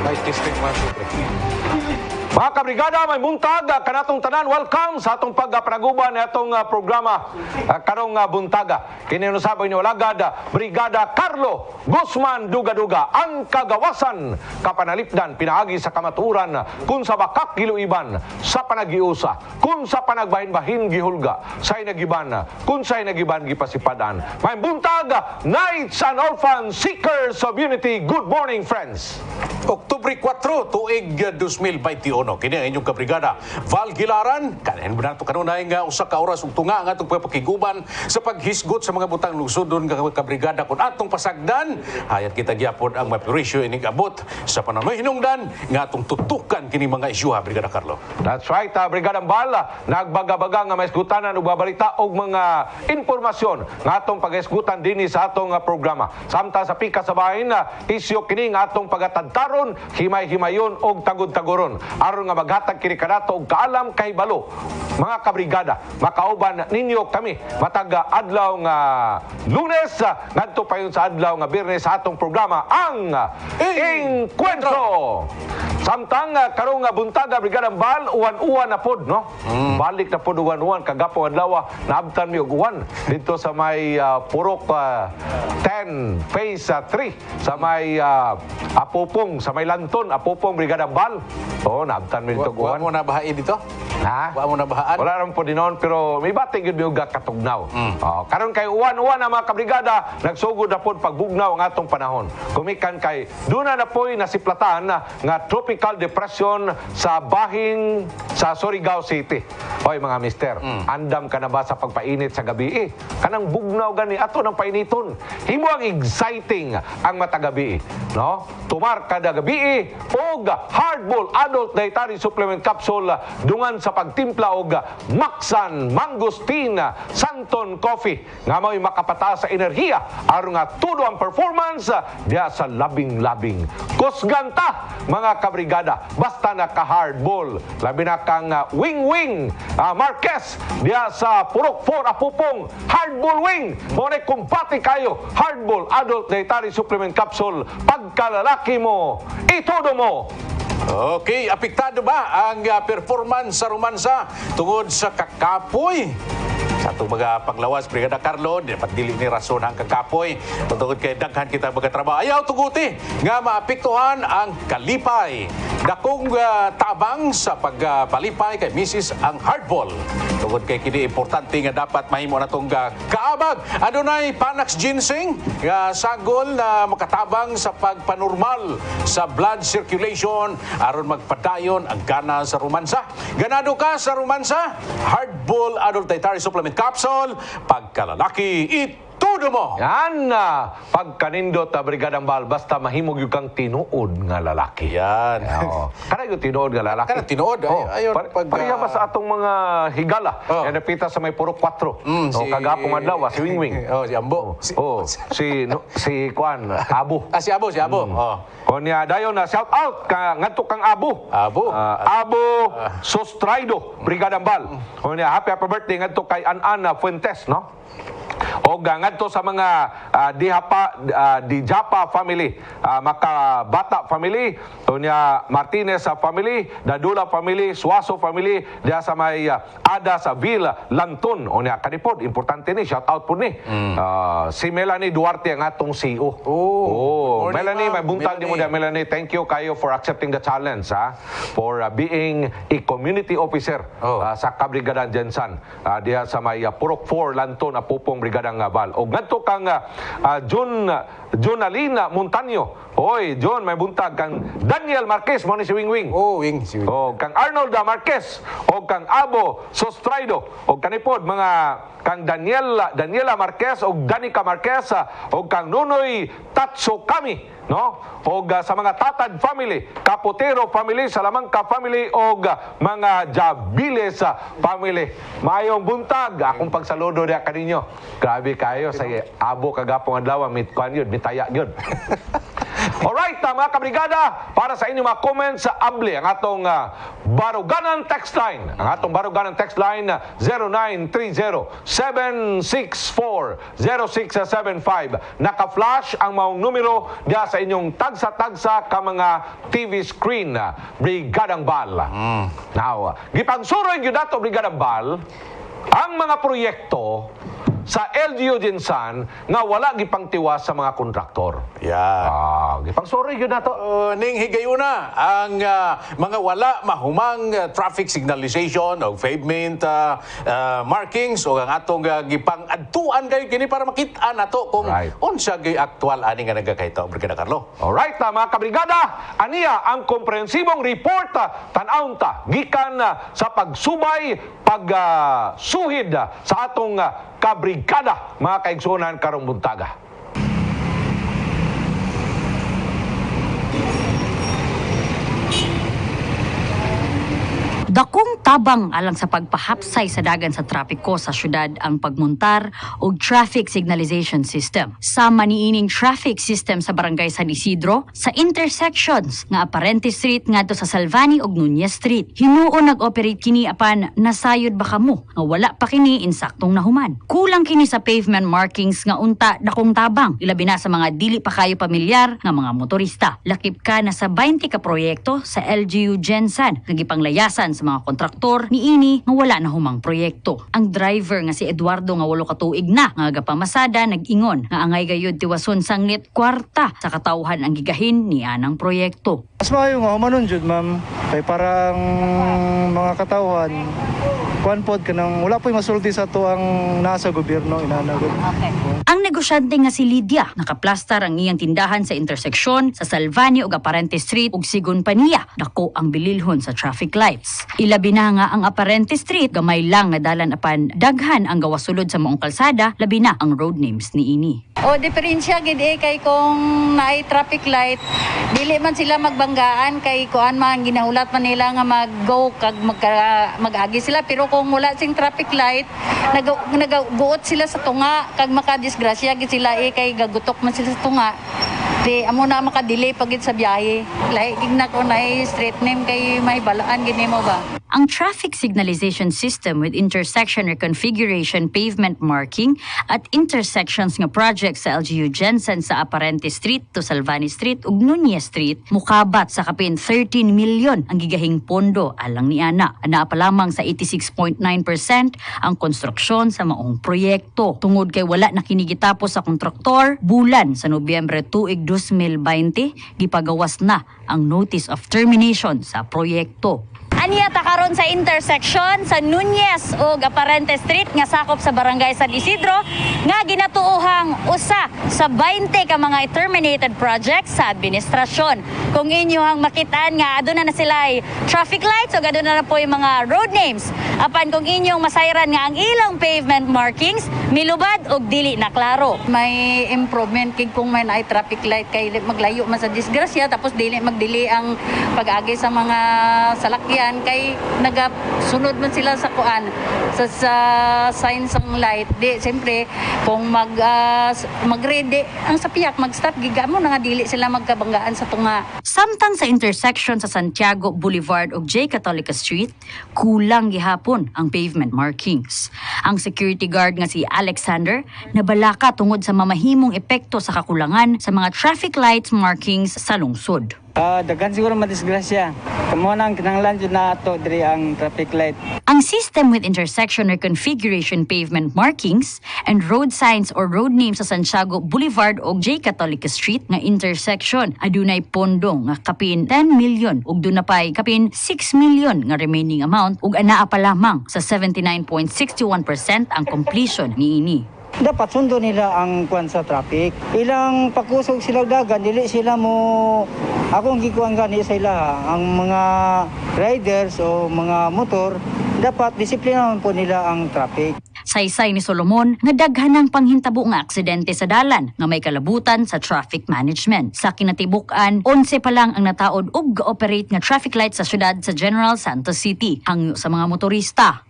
May testing man po, pre. Mga kabrigada, may buntag kanatong tanan. Welcome sa atong pagpanaguban na atong programa karong buntaga. Kininusabay ni Walagad, Brigada Carlo Guzman Duga-Duga, ang kagawasan kapanalipdan pinaagi sa kamaturan kung sa bakak giluiban sa panagiusa, kung sa panagbahin-bahin gihulga, say nagiban, kung say nagiban gipasipadan. May buntag, Knights and Orphan Seekers of Unity. Good morning, friends. Oktubre 4, tuig 2021. Kini ang inyong kabrigada Val Gilaran. Kanin ba nato kanunay nga usa ka oras ug tunga nga atong pagpakiguban sa paghisgot sa mga butang lungsodon nga kabrigada kun atong pasagdan. Hayat kita gyapon ang mapurisyo ining abot sa panahon hinungdan nga atong tutukan kini mga isyuha, Brigada Carlo. That's right, Brigada Mbal, nagbaga-baga nga maisgutanan ug babalita og mga impormasyon nga atong pag-isgutan dinhi sa atong programa. Samtang sa pika sa bahin, isyu kini nga atong pagatadtaron, himay-himayon og tagod-tagoron. Aron nga maghatag kini kanato og kaalam kay balo. Mga kabrigada, makauban ninyo kami matag adlaw nga Lunes ngadto pa yun sa adlaw nga Biyernes sa atong programa ang Encuentro. Samtang karong buntaga, Brigada Mbal, uwan-uwan na pod, no? Balik na pod uwan-uwan kagapong adlaw naabtan mi og uwan dito sa may Purok 10 Phase 3 sa may Apupong, sa may Lanton, Apupong, Brigada Mbal. Naabtan mi dito og uwan. Wa mo na bahain dito? Ha? Wa mo na bahaan? Wala rin po dinon, pero may bating yun yung katugnaw. Karon kay uwan-uwan na mga kabrigada, nagsugod na po pagbugnaw ang atong panahon. Kumikan kay, doon na po'y nasiplatan nga tropical depression sa bahing sa Surigao City. Hoy mga mister, andam ka na ba sa pagpainit sa gabi? Kanang bugnaw gani, ato ng painiton. Himo ang exciting ang matagabi. No? Tumar kada gabi, og Hardball Adult Dietary Supplement Capsule dungan sa pagtimpla og Maxan Mangosteen Santon Coffee nga mo'y makapataas sa enerhiya aron nga tudo ang performance diya sa labing-labing kusganta mga kabrigada basta naka hardball labi na kang wing-wing Marquez diya sa Purok 4 Apupong hardball wing mo na kumpati kayo Hardball Adult Dietary Supplement Capsule pagkalalaki mo itudo mo. Okay, apektado ba ang performance sa romansa tungod sa kakapoy? Sa itong mga panglawas, Brigada Carlo, dapat dili ni rason ang kakapoy. Tungod kay daghan kita mga trabaho. Ayaw tuguti nga maapektuhan ang kalipay. Dakong tabang sa pagpalipay kay Mrs. ang hardball. Tungod kay kini importante nga dapat mahimo na itong kaabag. Adunay Panax Ginseng nga sagol na makatabang sa pagpanormal sa blood circulation aron magpadayon ang gana sa romansa. Ganado ka sa romansa? Hardball Adult Dietary Supplement Capsule, pagkalalaki, itudo mo! Yan na! Pagkanindot Brigada Mbal, basta mahimog yung kang tinuod nga lalaki. Yan. Kana yung tinuod nga lalaki. Kana tinuod. Pareha ba sa atong mga higala? Yan napita sa may Purok 4. Kagapong adlaw, si Wingwing. Si Ambo. Si Kwan, Abo. Si Abo. O niya, dayon na, shout out, ngadto kang Abo. Abo Sostraido, Brigada Mbal. O niya, happy birthday ngadto kay An-Ana Fuentes, no? O ngadto sa mga Dijapa family, Makabata family, unya Martinez family, Dadula family, Suaso family, diya sa may Ada sa Villa Lanton. Unya kanipod importante ni shout out po ni. Si Melanie Duarte ang atong CEO. Melanie, may buntag ni mo diya Melanie. Thank you kayo for accepting the challenge for being a community officer sa Kabrigadan Jensan. Diya sa may Purok 4 Lanton Apupong Brigadang Bal. O ngadto kang Junalina Montaño. Hoy, John, may buntag kang Daniel Marquez mo ni si Wingwing. Wing. O kang Arnold Marquez o kang Abo Sostraido o kanipod mga kang Daniela Marquez o Danica Marquez o kang Nunoy Tatsukami, no? O sa mga Tatad family, Capotero family, Salamanca family o mga Jabiles family. Mayong buntag akong pagsaludo diya kaninyo. Grabe kayo sa Abo kagapong adlaw mit kwan yun, mitaya yun. Alright, mga kabrigada, para sa inyong mga comments sa abli, ang atong baruganan text line. Ang atong baruganan text line, 0930-764-0675. Naka-flash ang maong numero diya sa inyong tagsa-tagsa ka mga TV screen. Brigadang Bal. Now, gipagsuroy yun dato, Brigadang Bal, ang mga proyekto sa LGU Jinsan nga wala gipangtiwas sa mga kontraktor. Yeah. Gipangsuroy yun nato. Ning higayuna ang mga wala mahumang traffic signalization o pavement markings o ang atong gipang-adtuan kayo kini para makita nato kung Right. unsa gay aktual ani nga nagakahito, Brigada Carlo. Alright, mga kabrigada, aniya ang komprehensibong report tan-awon ta gikan sa pagsubay, pagsuhid sa atong kabrigada, mga kaigsunan karong buntaga. Dakong tabang alang sa pagpahapsay sa dagan sa trapiko sa syudad ang pagmontar og traffic signalization system. Sama niining traffic system sa barangay San Isidro sa intersections nga Aparente Street ngadto sa Salvani ug Nunez Street. Hinuon nag-operate kini apan nasayod ba kamo nga wala pa kini insaktong nahuman. Kulang kini sa pavement markings nga unta dakong tabang, ilabi na sa mga dili pa kayo pamilyar nga mga motorista. Lakip ka na sa 20 ka proyekto sa LGU Jinsan nga gipanglayasan sa mga kontraktor niini nga wala na humang proyekto. Ang driver nga si Eduardo nga 8 ka tuig na nga gapamasada nag-ingon nga angay gayud tiwason sanglit kwarta sa katawhan ang gigahin ni anang proyekto. Mas maayo nga humanon jud, ma'am. Kay parang mga katawhan kuan pod kanang wala po'y masulti sa tuang nasa gobyerno inanagod. Ang negosyante nga si Lydia nakaplastar ang iyang tindahan sa interseksyon sa Salvani ug Aparente Street ug sigon pa niya dako ang bililhon sa traffic lights. Ilabi na nga ang Aparente Street gamay lang nga dalan apan daghan ang gawasulod sa maong kalsada, labi na ang road names niini. O diferensya gid kay kung naay traffic light dili man sila magbanggaan kay kuan man ginahulat man nila nga mag-go kag mag-agi sila, pero kung wala sing traffic light nagaguot sila sa tunga kag makadisgrasya gid sila kay gagutok man sila sa tunga. Di amo na makadelay pagid sa biyahe. Like na ko na street name kay may balaan gid mo ba. Ang traffic signalization system with intersection reconfiguration, pavement marking at intersections nga project sa LGU Jinsan sa Aparente Street to Salvani Street ug Nunez Street mukabat sa kapin 13 milyon ang gigahing pondo alang ni ana. Ana pa lamang sa 86.9% ang konstruksyon sa maong proyekto. Tungod kay wala na kini gitapos sa kontraktor, bulan sa Nobyembre tuig 2020 gipagawas na ang notice of termination sa proyekto. Aniya ta karon sa intersection sa Nunez ug Aparente Street nga sakop sa barangay San Isidro nga ginatuohang usa sa 20 ka mga terminated projects sa administrasyon. Kung inyohang makitaan nga aduna na sila traffic lights ug aduna na po yung mga road names. Apan kung inyong masayran nga ang ilang pavement markings milubad ug dili na klaro. May improvement kay kung may naay traffic light kay maglayo man sa disgrasya tapos dili magdili ang pag-agi sa mga salakyan kay nagasunod man sila sa kuan sa signs ng light. Di siyempre kung mag-ready ang sapiyak mag-stop giga mo nga dili sila magkabanggaan sa tunga. Samtang sa intersection sa Santiago Boulevard ug J. Catolica Street, kulang gihapon ang pavement markings. Ang security guard nga si Alexander nabalaka tungod sa mamahimong epekto sa kakulangan sa mga traffic lights markings sa lungsod. Daghan siguro madisgrasya. Kamo nang kinahanglan jud na ato diri ang traffic light. Ang system with intersection reconfiguration pavement markings and road signs or road names sa Santiago Boulevard ug J. Catolica Street nga intersection adunay pondo nga kapin 10 million ug dunapay kapin 6 million nga remaining amount ug anaa pa lamang sa 79.61% ang completion niini. Dapat sundo nila ang kuan sa traffic. Ilang pakusog sila dagan dili sila mo akong gikuan gani sa ila ang mga riders o mga motor dapat disiplinahan po nila ang traffic. Saysay ni Solomon nga daghanang panghintabo nga aksidente sa dalan nga may kalabutan sa traffic management. Sa kinatibuk-an, 11 pa lang ang nataod ug ga-operate nga traffic light sa syudad sa General Santos City hangyo sa mga motorista.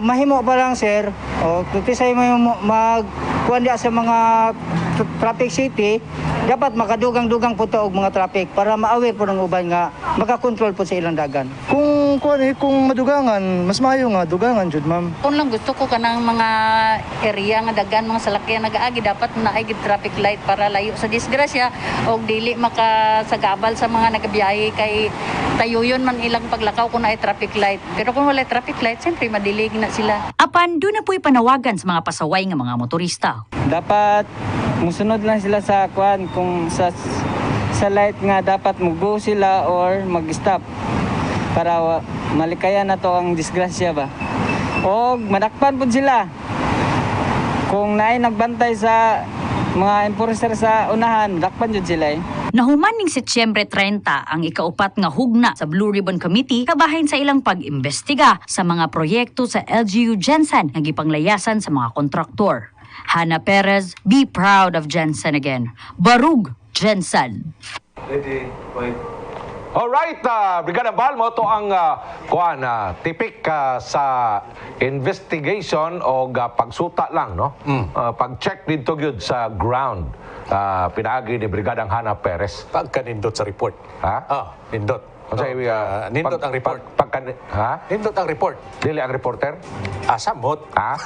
Mahimo pa lang sir. O tutisay mo magkuan diya sa mga traffic city, dapat makadugang-dugang po og mga traffic para ma-aware po ng uban nga makakontrol po sa ilang dagan. Kung madugangan, mas maayo nga dugangan jud ma'am. Kung lang gusto ko kanang mga area nga dagan mga salakyan nagaagi dapat naay gid traffic light para layo sa disgrasya o dili makasagabal sa mga nagabiyahe kay tayuyon man ilang paglakaw kung naay traffic light. Pero kung wala traffic light, siyempre madilig na sila. Apan doon na po'y panawagan sa mga pasaway nga mga motorista. Dapat musunod lang sila sa kuan kung sa light nga dapat mag-go sila or mag-stop para malikayan na to ang disgrasya ba. O madakpan po sila. Kung naay nagbantay sa mga enforcer sa unahan, dakpan jud sila Nahuman ning Setyembre 30 ang ikaupat nga hugna sa Blue Ribbon Committee kabahin sa ilang pag-imbestiga sa mga proyekto sa LGU Jensen nga gipanglayasan sa mga kontraktor. Hannah Perez, be proud of Jensen again. Barug Jensen. Alright, Brigada Bal, mo to ang tipik sa investigation o pagsuta lang, no? Pag-check dito gyud sa ground. Pinaagi ni Brigadang Hannah Perez. Pagkanindot sa report. Ha? Nindot. Nindot ang report. Nindot ang report. Dili ang reporter? Samot. Ha?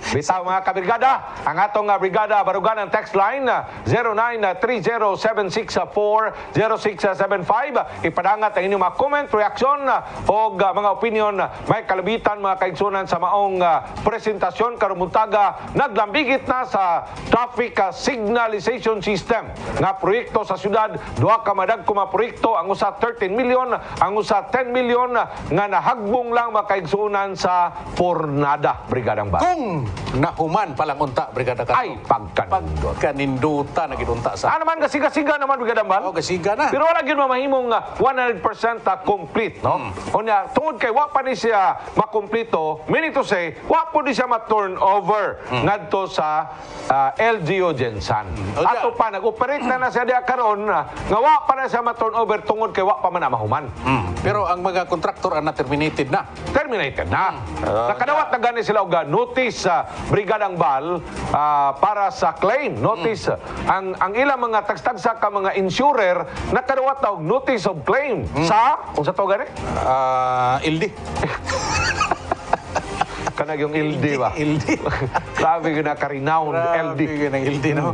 Bitaw mga kabrigada, ang atong brigada barugan ang text line 0930-764-0675. Ipadangat ang inyong mga comment, reaksyon o mga opinion. May kalabitan mga kaigsunan sa maong presentasyon karumuntaga naglambigit na sa traffic signalization system nga proyekto sa syudad. Duha ka madagkong mga proyekto, ang usa 13 million, ang usa 10 million nga nahagbong lang mga kaigsunan sa Pornada, Brigadang Bal. Kung nahuman palang unta, Brigada Carlo. Ay, pagkaninduta na ginunta sa... naman, kasiga naman, Brigadang Bal. Kasiga na. Pero wala gyud mamahimong 100% complete, no? Unya tungod kay wa pa ni siya makumpleto, meaning to say, wa po di siya ma-turn over ngadto sa LGU Jensen. Ato pa nag-operate na siya diha karon nga wa pa na siya ma-turn over tungod kay wa pa man na mahuman. Pero ang mga kontraktor na terminated na. Terminated na. Nakadawat na gani sila og notice sa Brigadang Bal para sa claim. Notice ang ilang mga tagstagsa ka mga insurer nakadawat og notice of claim sa unsa to gani? LD. Kanag yung LD ba? LD. Sabi ko na ka-renowned LD. Sabi ko ng LD, no?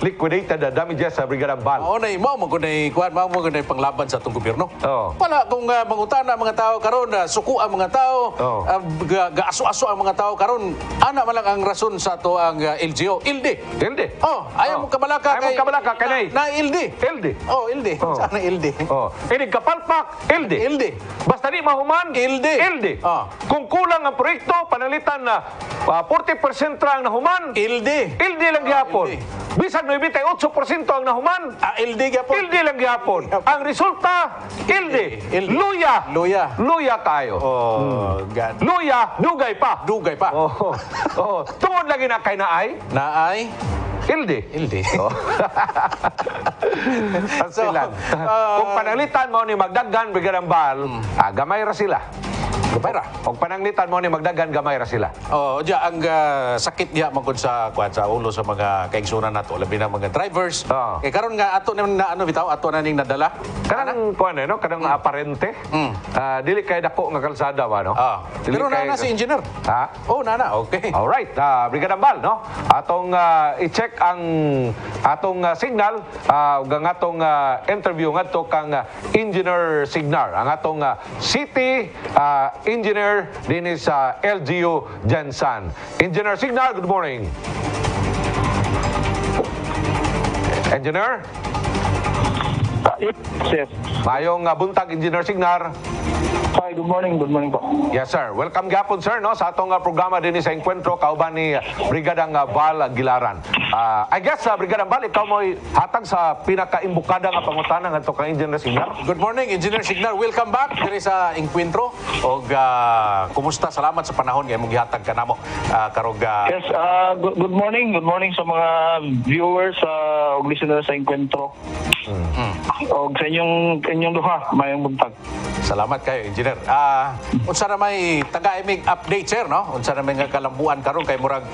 Liquidated the damages sa Brigadang Bal. Oo, mo ko na panglaban sa itong gobyerno. Oo. Pala kung mangutana ang mga tao karon, suku ang mga tao, gaaso-aso ang mga tao karon, ana man lang ang rason sa to ang LGO. LD. LD. Ayaw mo kabalaka Ayaw mo kabalaka kanay. Na LD. LD. LD. Sana LD. Inig kapalpak, LD. LD. Basta di mahuman, LD. LD. Kung kulang ang proyekto, panalitan na 40% ra ang nahuman. LD. LD lang gihapon. Bisag 98% ang nahuman. LD gyapon. LD lang gihapon. Ang resulta, LD. Luya. Luya kayo. God. Luya, dugay pa. Dugay pa. Tungod lagi na kay naay. Naay. LD. Silan. Kung panalitan mo ni Magdaghan Brigadang Bal, gamay ra sila. Gapera. Kung pananglitan mo ni Magdaghan, gamay ra sila. Ang sakit niya magkod sa ulo sa mga kaigsunan nato, labi na mga drivers. Kay karon nga ato na ato na ning nadala. Kanang no? Kanang aparente. Dili kay dako nga kalsada ba, no? Pero nana si engineer. Ha? Nana. Okay. Alright, Brigadang Bal, no? Atong i-check ang atong signal, ang atong interview ngadto kang Engineer Signar, ang atong city engineer din sa LGU Jensen. Engineer Signar, good morning. Engineer? Yes. Mayong buntag, Engineer Signar. Hi, good morning po. Yes, sir. Welcome gapon, sir, no, sa atong programa din sa Encuentro kauban ni Brigadang Bal Gilaran. I guess Brigada Bal, ikaw mo'y hatag sa pinakaimbukada nga pangutana ngadto kang Engineer Signar. Good morning, Engineer Signar. Welcome back diri sa Encuentro. Og kumusta? Salamat sa panahon nga imong gihatag kanamo karong Yes, good morning. Good morning sa mga viewers ug listeners sa Encuentro. Og sa inyong duha, mayong buntag. Salamat kayo, Engineer. Unsa na may taga-imig update, sir, no? Unsa na may nga kalambuan karon kay murag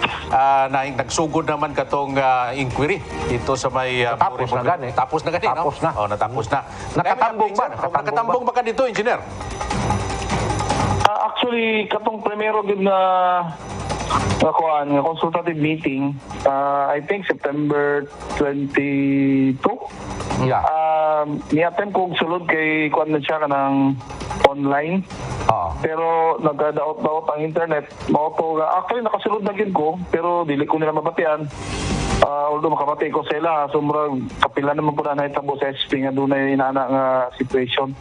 nagsugod naman katong inquiry dito sa may Tapos na gani. Tapos na gani, no? Tapos na. Oh, natapos na. Nakatambong ba? Nakatambong ba ka dito, Engineer? Actually, katong primero gid na consultative meeting, I think September 22. Yeah. Ni-attempt kong sulod kay kuan na siya kanang online. Oo. Pero nagadaot-daot ang internet. Actually nakasulod na gid ko, pero dili ko nila mabatian. Although makabati ko sila, sumrag kapila naman po na nahitabo sa SP nga dunay inana nga situation.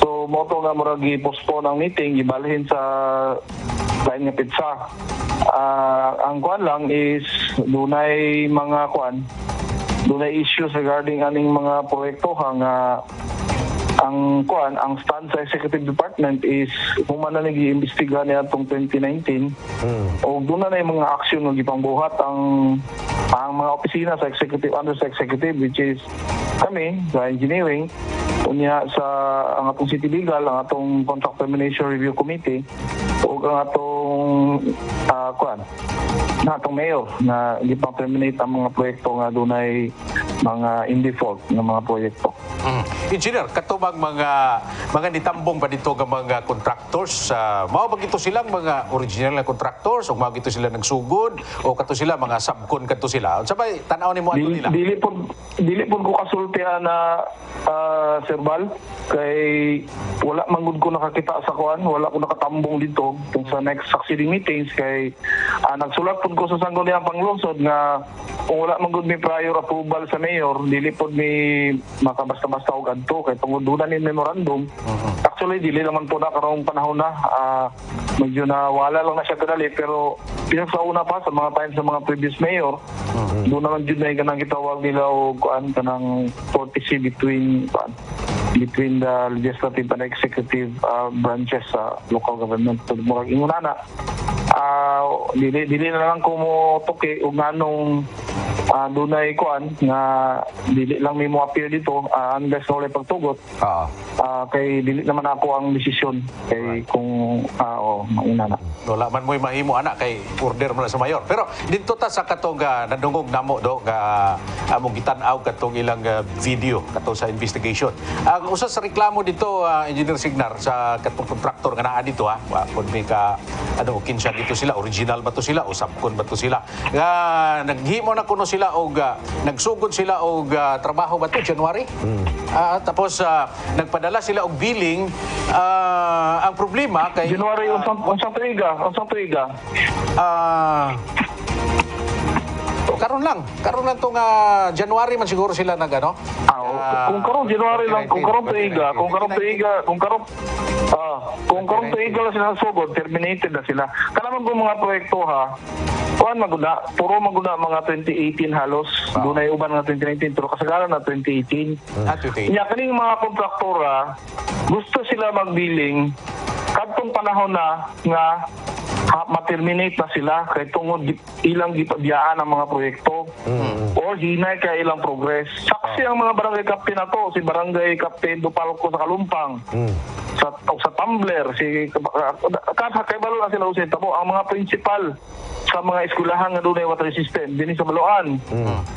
So moto nga murag i-postpone ang meeting, ibalhin sa lain nga pizza. Ang kuan lang is dunay mga issues regarding aning mga proyekto nga ang stand sa executive department is kung man na nag-iimbestiga niya itong 2019 o doon na yung mga aksyon na gipangbuhat ang mga opisina sa executive, under sa executive, which is kami sa engineering, unya sa ang atong city legal, ang atong contract termination review committee o ang atong atong mayor na gipang-terminate ang mga proyekto nga dunay mga in default nga mga proyekto. Engineer, katubang mga nitambong ba dito nga mga contractors, mao ba gito silang mga original na contractors o mao gito sila nagsugod o kato sila mga subcon kato sila? Unsa ba tan-aw nimo ato nila? Dili po ko kasultihan na Sir Bal, kay wala man gud ko nakakita sa kuan, wala ko nakatambong dito kung sa next succeeding meetings kay nagsulat po ko sa sangguniang panglungsod nga kung wala man gud mi prior approval sa mayor, dili po mi makabasta-basta og adto kay tungudunan ni memorandum. Actually dili naman po na karong panahon na medyo na wala lang na siya kadali, pero pinagsauna pa sa mga times sa mga previous mayor, doon naman jud na ganang gitawag nila og kuan kanang courtesy between the legislative and executive branches sa local government. So, murag ingunana, dili na lang ko mo tuki o nganong dunay kuan nga dili lang may mo appear dito unless wala pagtugot. Kay dili naman ako ang desisyon kay kung maunana. Wala man mo'y mahimo anak kay order mo na sa mayor. Pero dito ta sa katong nadungog namo do nga among gitan-aw katong ilang video kato sa investigation. Ang usa sa reklamo dito, Engineer Signar, sa katong contractor nga naa dito kung may kinsa dito sila, original ba to sila o subcon ba to sila? Naghimo na kuno sila og nagsugod sila og trabaho ba to January? Tapos nagpadala sila og billing. Ang problema kay January unsang tuiga. Karon lang tong January man siguro sila nagano. Kung karon January lang, kung karon tuiga lang sila sugod, terminated na sila. Kanaman ko mga proyekto puro maguna mga 2018 halos. Dunay uban nga 2019 pero kasagaran na 2018. Nya kaning mga kontraktora gusto sila magbilling kadtong panahon na nga ma-terminate na sila kay tungod ilang gipabiyaan ang mga proyekto or hinay kay ilang progress. Saksi ang mga barangay captain na to, si Barangay Captain Dupalco sa Kalumpang, sa Tumbler, si kay balo na sila usin tabo ang mga principal sa mga eskwelahan nga dunay water system dinhi sa Baluan.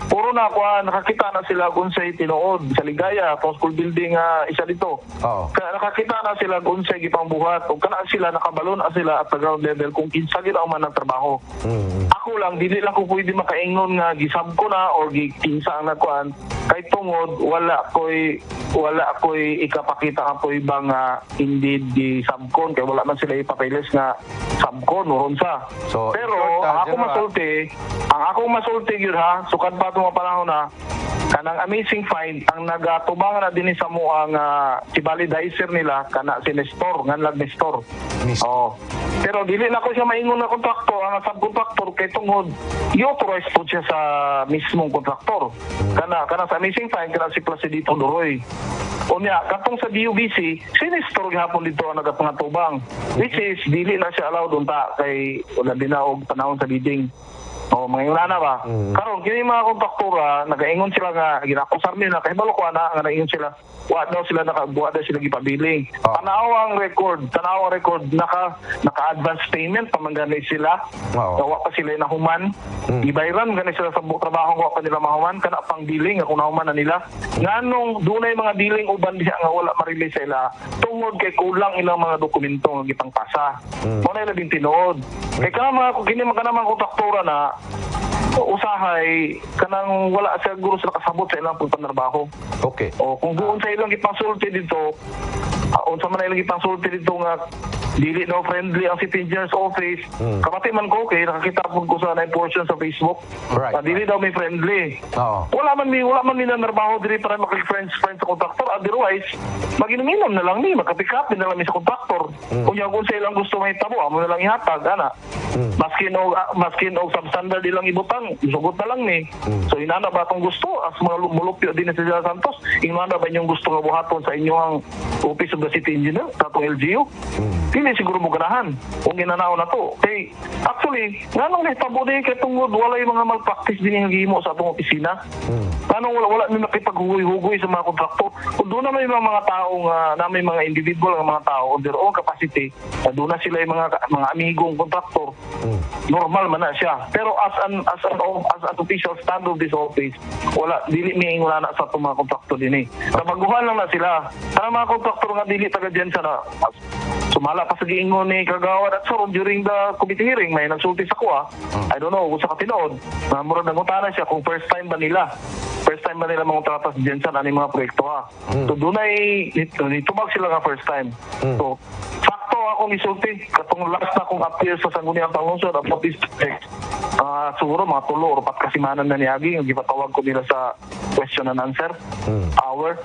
Puro na nakakita na sila kung sa tinuod sa Ligaya, school building isa dito. Kaya nakakita na sila kung sa gipangbuhat o kana sila nakabalon sila at ground level kung kinsa gid man ang trabaho. Ako lang dili lang ko pwede makaingon nga gisab ko na or gikinsa ang nakuan kay tungod wala koy ikapakita ka po ibang indeed di subcon kay wala man sila ipapilis nga subcon uron sa. Pero ang ako masulti yun sukad pa itong panahon na kanang amazing find ang nagatubangan na din sa mo ang si validizer nila kana si Nestor nganlag Nestor. Oh. Pero dili na ko siya maingon na kontraktor, ang subkontraktor kay tungod i-authorize po siya sa mismong kontraktor. Kana sa amazing find kana si Placidito Doroy. Unya, katong sa DUBC, sinistor gihapon dito ang nagapangatubang. Which is, dili na siya allowed unta kay wala din na og panahon sa bidding. O, mga na ba? Karon kini mga kontraktora, nagaingon sila nga, ginakusar nila, kay balo ko nga nagaingon sila, wa daw sila nakabuha daw sila gipabiling. Tanaw ang record, naka-advance payment, pamanganay sila, gawa pa sila nahuman, ibayran, ganay sila sa trabaho, gawa pa nila mahuman, kana pang billing, ako nahuman na nila. Nganong, dunay mga billing uban diya nga wala ma-release sila, tungod kay kulang ilang mga dokumento nga gipang pasa. Muna labing tinuod. Kaya kini mga kontraktora na, usahay kanang wala siguro sila kasabot sa ilang pagpanarbaho. Okay. O kung doon sa ilang ipangsulti dito, unsa man ilang ipangsulti dito nga dili no friendly ang City Engineer's Office. Kapati man ko kay nakakita po ko sa na portion sa Facebook. Right. Dili daw may friendly. Oo. Wala man mi nanarbaho diri para makig-friends sa kontraktor. Otherwise, maginom-inom na lang ni, magkapick-up na lang mi sa kontraktor. Kung yung sa ilang gusto mahitabo, amo na lang ihatag ana. Maskin og substandard ilang ibutang, sugot na lang ni. So inana ba tong gusto as mga mulupyo din sa Sila Santos, inana ba inyong gusto nga buhaton sa inyong Office of the City Engineer, tatong LGU? Dili siguro mo ganahan kung ginanaw na to. Kay actually, nganong nahitabo din kay tungod walay mga malpractice din nga gihimo sa atong opisina. Nganong wala ni nakipaghugoy-hugoy sa mga kontraktor. Kung doon na may mga tao nga na may mga individual nga mga tao on their own capacity, doon na sila yung mga amigong kontraktor. Normal man na siya. Pero as an official stand of this office, wala dili mi inguna na sa atong mga kontraktor din eh. Kabaguhan lang na sila. Kana mga kontraktor nga dili taga diyan sa sumala pa sa giingon ni Kagawad at Soron during the committee hearing, may nagsulti sa kuha. I don't know kung sa katinood. Murag nangutana siya kung first time ba nila mga tratas dyan sa mga proyekto ha. So doon ay nitubag sila nga first time. So sakto akong isulti katong last na akong appeal sa Sangguniang Panglungsod about this project. Siguro mga 3 or 4 kasimanan na niagi yung gipatawag ko nila sa question and answer hour.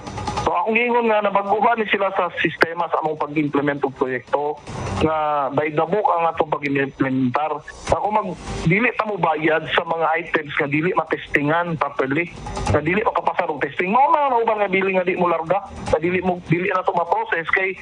So akong gingon nga nabaguhan ni sila sa sistema sa among pag-implement og proyekto nga by the book ang atong pag-implementar. Ako dili ta mo bayad sa mga items nga dili matestingan properly, nga dili makapasar og testing. Mao na uban nga bili nga di mo larga, nga dili na to ma-process kay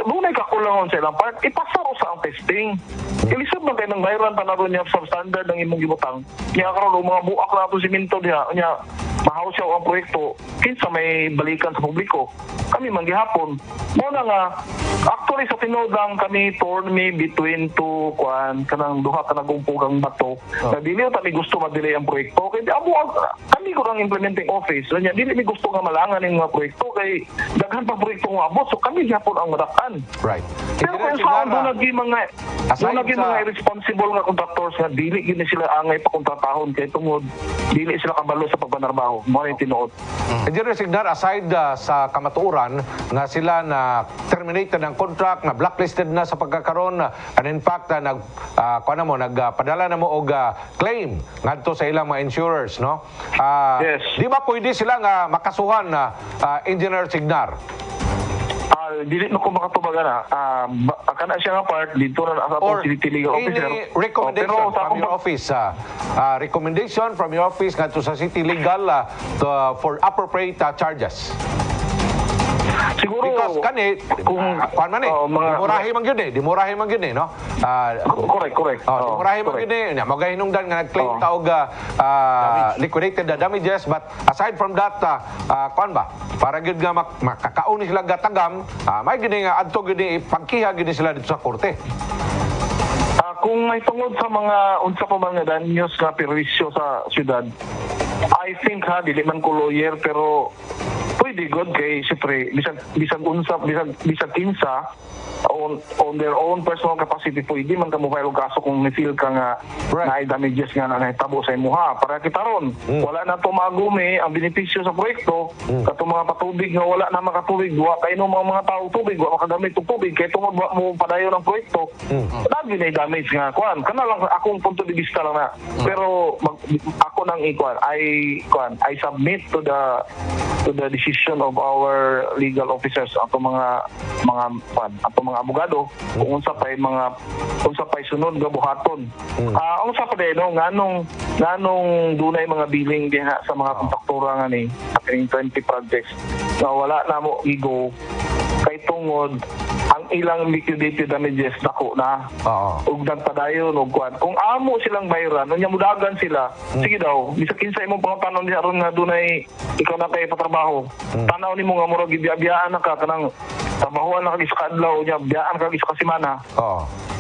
dunay kakulangon sa ilang part, ipasaro sa ang testing. Ilisod man kay nang bayran pa na ron niya sa standard ng imong gibutang. Nya karon mga buak na ato simento diha, nya mahaw siya ang proyekto kinsa may balikan sa publiko. Kami man gihapon mo na nga actually sa tinuod lang kami torn me between two kanang duha ka nagumpugang bato na dili ta mi gusto ma-delay ang proyekto kay kami ko ang implementing office nya dili mi gusto nga malangan ning mga proyekto kay daghan pa proyekto nga abot so kami gihapon ang madakan. Right. Pero kung saan doon naging mga irresponsible nga contractors nga dili gini sila angay pa kontratahon kay tungod dili sila kabalo sa pagbanarbaho mo rin tinuod. Engineer Signar, aside sa kamatuoran na sila na terminated ng contract, na blacklisted na sa pagkakaroon, and in fact, nagpadala na mo og claim ngadto sa ilang mga insurers, no? Yes. Di ba pwede sila nga makasuhan na Engineer Signar? Dili no ko makatubaga na. Kana siya nga part dito na sa atong city legal officer. Any recommendation from your office? Recommendation from your office ngadto sa city legal for appropriate charges? Siguro because kani kung dimurahi man gyud no? Correct. Dimurahi man gyud nya magahinungdan nga nag-claim ta og liquidated damages, but aside from that para gyud nga makakaon sila gatagam, may gyud nga adto gyud pagkiha gyud sila dito sa korte. Kung may tungod sa mga unsa pa mga danyos nga perwisyo sa syudad, I think dili man ko lawyer pero pwede god kay siyempre bisag unsa bisag kinsa on their own personal capacity pwede man ka mo file og kaso kung ni-feel ka nga Right. na damages nga na nahitabo sa imuha para kita ron wala na to magumi ang benepisyo sa proyekto katong mga patubig nga wala na makatubig wa kay no mga tao tubig wa makagamit og tubig kay tungod wa mo padayon ang proyekto lagi na damage nga kuan kana lang akong punto de vista lang na pero ako nang I submit to the decision of our legal officers ato mga abogado kung unsa pay sunod nga buhaton. Unsa pa no nganong dunay mga billing diha sa mga kontraktora nga ni sa 20 projects na wala na mo igo kay tungod ang ilang liquidated damages dako na ug nagpadayon og kuan kung amo silang bayaran unya mudagan sila sige daw bisag kinsa imong pangutanon diha ron nga dunay ikaw na kay patrabaho tanaw nimo nga murag gibiyaan na ka kanang trabahoan na kag sa adlaw unya biyaan kag sa semana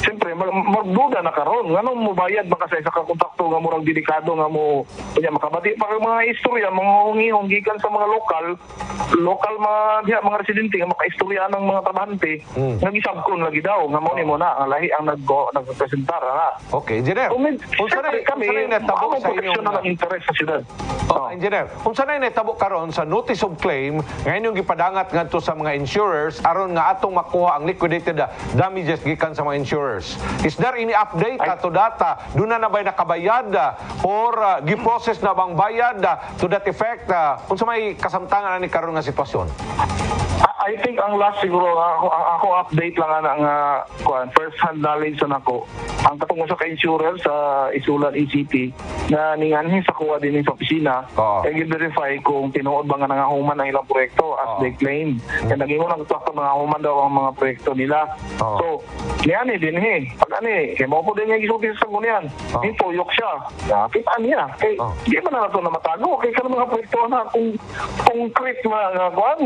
siyempre magduda na karon nganong mobayad ba ka sa isa ka kontrakto nga murag delikado nga mo unya makabati pa kag mga istorya mga hungihong gikan sa mga lokal mga residente nga makaistorya ng mga trabahante nagisabkon lagi daw nga mo nimo na ang lahi ang nagpresentar na. Okay, engineer. Unsa na natabo sa inyong ng interes sa syudad? Engineer, unsa na natabo karon sa notice of claim nga inyong gipadangat ngadto sa mga insurers aron nga atong makuha ang liquidated damages gikan sa mga insurers? Is there any update ato data? Duna na ba'y nakabayad or gi-process na bang bayad to that effect? Unsa may kasamtangan ani karon nga sitwasyon? I think ang last siguro ako update lang nga first hand knowledge na nako ang katungod sa insurer sa isulan ECP na ninganhi sa kuha din sa opisina ay i-verify kung tinuod ba nga nangahuman ang ilang proyekto as they claim kaya nag-ingon ang tatlo nangahuman daw ang mga proyekto nila so niyan din pag kaya mo po din nga gisulti sa ngunyan tuyok siya kita niya kaya di man na ito na matago kaya ka mga proyekto na kung concrete mga kuhan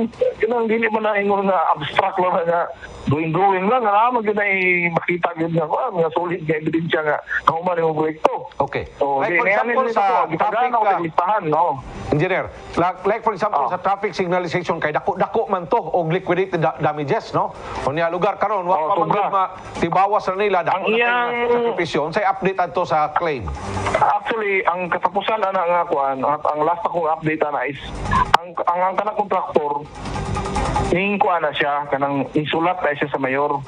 yun dili man na ingon nga abstract lang nga drawing lang nga naman yun ay makita yun nga mga solid nga ebidensya nga nahuman yung proyekto. Okay. So, like for example sa traffic engineer, like for example sa traffic signalization kay dako man to og liquidated damages no. Unya lugar karon wa pa man tibawas na nila dako na sakripisyon say update adto sa claim. Actually, ang katapusan ana nga kuan ang last akong update ana is ang kanang kontraktor ning kuan na siya kanang insulat na siya sa mayor.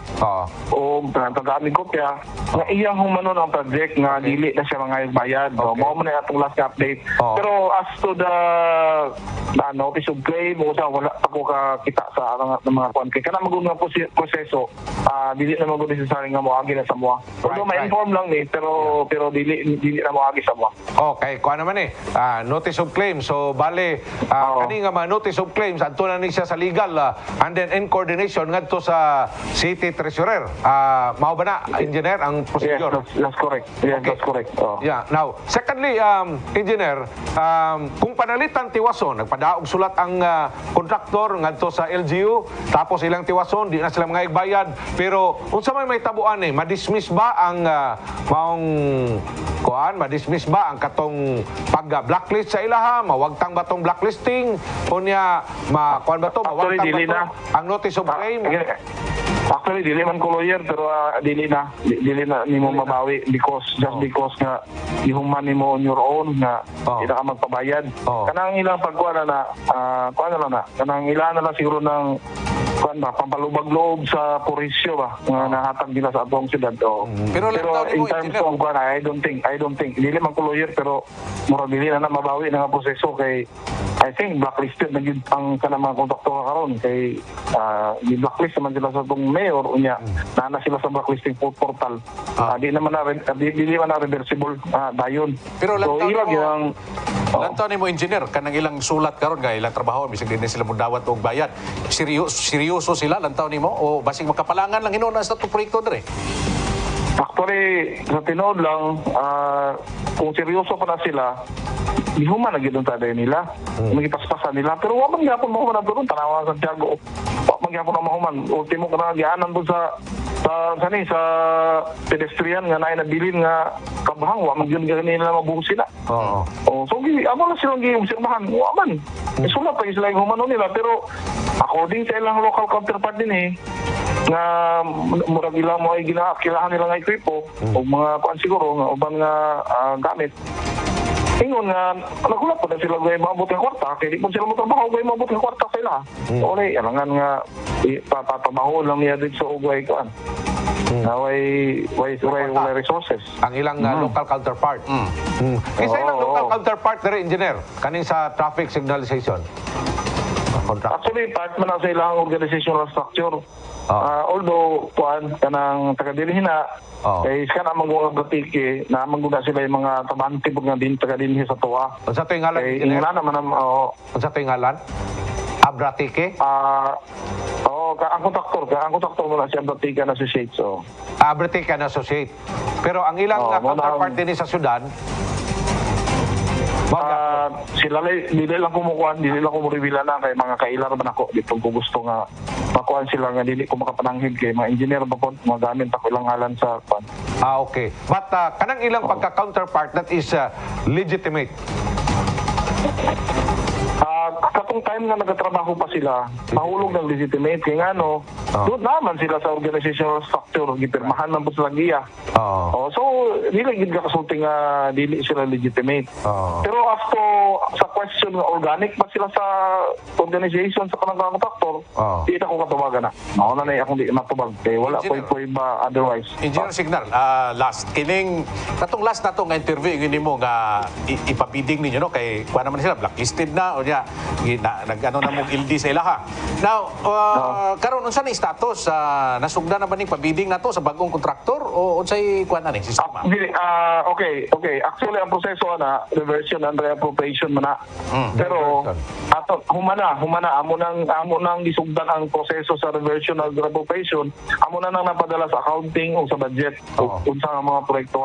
O tagamit ko kaya nga iyang humanon ang project nga dili na siya mga bayad. Mao man atong last update. Pero as to the notice of claim wala ako kita sa mga kuan kay kana magud nga proseso dili na magud necessary nga moagi na sa moa. Although may inform lang ni pero dili na moagi sa moa. Okay, kuan naman notice of claim. So bale kani nga notice of claims adto na ni siya sa legal and then in coordination ngadto sa city treasurer. Mao ba na engineer ang procedure? Yes, that's correct. Yes, okay. That's correct. Yeah. Now, secondly, engineer, kung panalitan tiwason, nagpadaog sulat ang kontraktor ngadto sa LGU, tapos ilang tiwason, di na sila mga igbayad, pero unsa may tabuan madismiss ba ang madismiss ba ang katong pag-blacklist sa ilaha, mawagtang ba tong blacklisting, unya mawagtang ba to ang notice of claim? Actually, dili man ko lawyer pero dili na nimo mabawi because nga ihuman nimo on your own nga di ka magpabayad. Kanang ilang pagkuha na kanang ilan na lang siguro ng pampalubag loob sa purisyo ba nga nahatag nila sa atong syudad. Pero in terms of I don't think dili man ko lawyer pero murag dili na mabawi na nga proseso kay I think blacklisted na gyud ang kanang mga kontraktor karon kay i-blacklist naman sila sa atong mayor unya na sila sa blacklisting portal. Dili man na reversible dayon. Pero so lantaw nimo engineer kanang ilang sulat karon nga ilang trabaho bisag din sila mudawat og bayad. Seryoso sila lantaw nimo o basig makapalangan lang hinuna sa proyekto dire? Actually, sa tinood lang, kung seryoso pa na sila, di human na gano'n tayo nila. Magipaspasan nila. Pero wala man gyapon mahuman na doon. Tanawa sa Santiago. Wala man gyapon na mahuman. Ultimo ka na nagyanan doon sa sa pedestrian nga naay nabilin nga kabahang wa magyud nila mabuhos sila. Oo. Oh, so amo lang silang giobserbahan. Wa man. Isula pa sila yung humano nila pero according sa ilang local counterpart din nga murag ilang mo ay ginaakilahan nila nga equipo o mga kuan siguro nga uban nga gamit. Ingon nga nagulat pa na sila gay maabot ng kwarta kay di po sila motrabaho gay maabot ng kwarta sila. Uli alangan nga papabaho lang niya dito sa ugay kuan. Way resources. Ang ilang local counterpart. Kisa ilang local counterpart dere engineer kaning sa traffic signalization. Contract. Actually, part man na sa ilang organizational structure. Although, kanang taga-dilihin na, kay iska na mga bratike, na maguna sila yung mga tabante nga din taga-dilihin sa tuwa. Unsa to yung ngalan? Kay ingana naman ang, Unsa to yung ngalan? Abratike? Ang kontraktor mo na si Abratike and Associates. Abratike and Associate. Pero ang ilang counterpart din sa syudad, sila dili lang kumukuan, dili lang kumuribila na kay mga kailar man ako dito ko gusto nga makuan sila nga dili ko makapananghid kay mga engineer ba po magamit ako ilang ngalan sa kuan. Okay. But kanang ilang pagka-counterpart that is legitimate. Katong time na nagatrabaho pa sila, mahulog ng legitimate kay ngano, doon naman sila sa organizational structure, gipirmahan man po sila giya. So dili gid ka kasulti nga dili sila legitimate. Pero after sa question nga organic ba sila sa organization sa kanang kontraktor, di na ko katubagan na. Mao na akong di matubag kay wala koy ba otherwise. Engineer Signal, last kining katong last nato nga interview nimo nga ipabidding ninyo no kay kuan naman sila blacklisted na o nya nag-ano na mong ildi sa ilaha. Now, karon unsa ni status nasugda na ba ning pabidding nato sa bagong kontraktor o unsay kuan ani sistema? Okay. Actually ang proseso na reversion and reappropriation man na. Pero ato humana amo nang gisugdan ang proseso sa reversion and reappropriation, amo na nang napadala sa accounting o sa budget unsa nga mga proyekto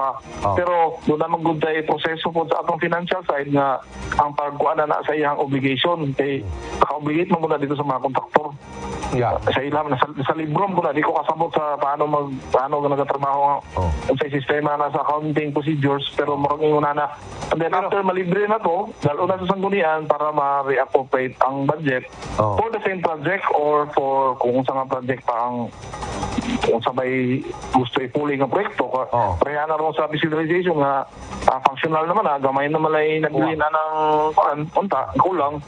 Pero doon na magguday proseso po sa atong financial side nga ang pagkuan na sa iyang obligation kay naka-obligate mo muna dito sa mga kontraktor. Sa ilam sa librom ko na di ko kasabot sa paano nagatrabaho sa sistema na sa accounting procedures pero murag inguna na. And then after malibre na to, dalo na sa sanggunian para ma-reappropriate ang budget for the same project or for kung sa nga project pa ang kung sabay gusto ipuli ng proyekto pareha na rin sa visualization nga functional naman gamay naman ay nabilin na ng unta kulang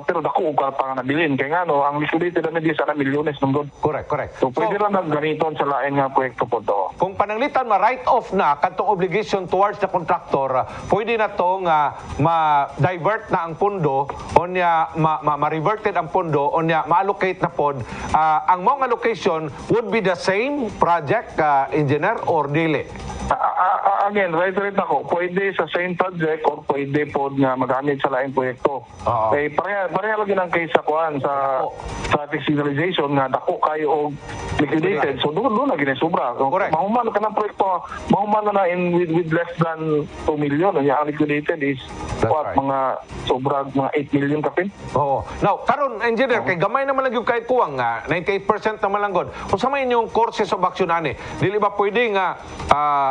pero dako ug pa nga nabilin kay nga ang liquidated na di sana milyones ng god. Correct. So pwede ra nag ganiton sa lain nga proyekto po to. Kung pananglitan ma-write off na kadtong obligation towards the contractor, pwede na to nga ma-divert na ang pondo o nya ma-reverted ang pondo o nya ma-allocate na pod. Ang mong allocation would be the same project engineer or dili? Again, right ako, pwede sa same project or pwede po nga magamit sa laing proyekto. Eh, pareha lagi ng case sa kuan sa traffic signalization nga dako kayo og liquidated. So doon na ginesubra. Mahuman ka ng proyekto, mahuman na with less than 2 million. Ang liquidated is mga sobra mga 8 million kapin. Now, karon engineer, kay gamay naman lang yung kahit kuwang nga, 98% naman lang god. Kung sa may inyong courses of action ani, dili ba pwede nga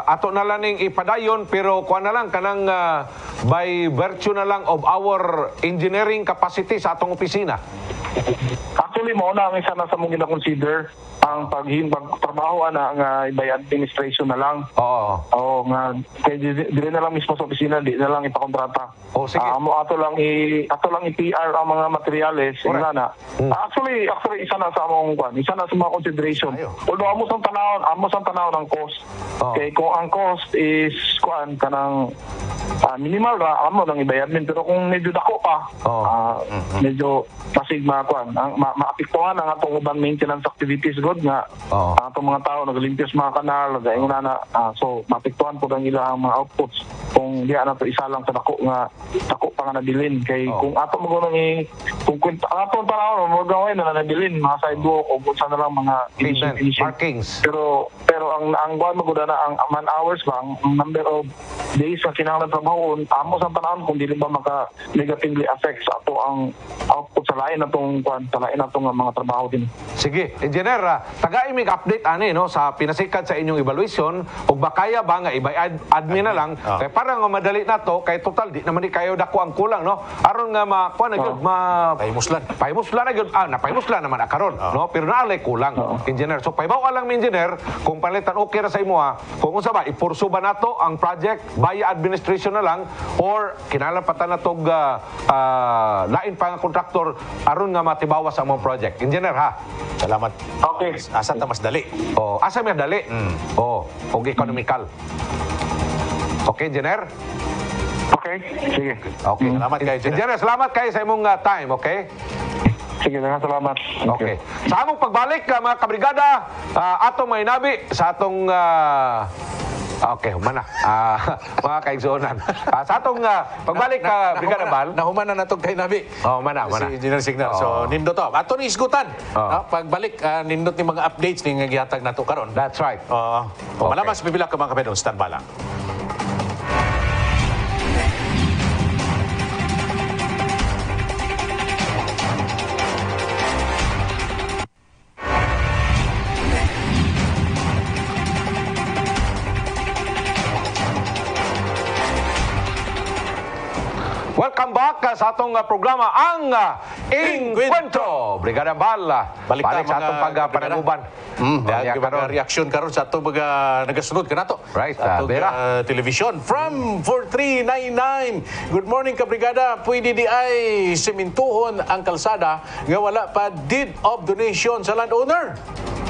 ato na lang ning ipadayon pero kuan na lang kanang by virtue na lang of our engineering capacity sa atong opisina? Actually, mo na ang isa na sa mong gina-consider ang pagtrabaho nga by administration na lang. Nga kay dire na lang mismo sa opisina, di na lang ipakontrata. Sige. Ato lang i-PR ang mga materyales na. Actually isa na sa among isa na sa mga consideration. Although amo sang tanawon ang cost. Kay kung ang cost is kanang minimal ra amo nang ibayad min pero kung medyo dako pa medyo pasig maapektuhan ang atong ubang maintenance activities god nga ang atong mga tao naglimpyos mga kanal gayon na so maapektuhan po ang ilang mga outputs kung di na to isa lang sa dako pa nga nabilin kay kung ato mo kung atong panahon mo gawin na nabilin mga sidewalk o kung saan na lang mga finishing parkings pero ang buwan mo na ang man hours lang ang number of days na kinahanglan trabaho amo sa panahon kung dili ba maka negatively affect sa ato ang output sa salain na tong mga trabaho din. Sige, engineer, taga-imig update ani no sa pinasikat sa inyong evaluation ug bakaya ba nga admin na lang kay para nga madali na to kay total di naman di kayo dako ang kulang no aron nga makuha na gyud pahimuslan na gyud napahimuslan naman akaron no pero naalay kulang engineer so paibaw lang mi engineer kung palitan okay ra sa imo kung unsa ba ipursu ba nato ang project via administration na lang or kinahanglan pa ta natog lain pa nga kontraktor aron nga matibawas ang mga project engineer ha. Salamat. Okay. Asa ta mas dali? Asa may dali? Og economical. Okay, engineer? Okay, sige. Okay. Salamat kayo, engineer. Salamat kayo sa imong time, okay? Sige, salamat. Okay. Sa among pagbalik, mga kabrigada, atong may nabi sa atong okay, humana. Mga kaigsuonan. Sa atong pagbalik Brigada Bal. Nahuman na natong kay Nabi. Mana. Si Engineer Signal. So, nindot to. Ato ni isgutan. Pagbalik, nindot ni mga updates ni nga gihatag nato karon. That's right. Malamas bibila ka mga kapedong. Stand by lang. Welcome back sa atong programa ang Inkwentro. Brigada Bal. Balik sa atong pagpanaguban. Reaksyon karon sa atong mga nagasunod ka nato. Right, sa atong Bera. television from 4399. Good morning ka brigada. Pwede di ay simintuhon ang kalsada nga wala pa deed of donation sa landowner.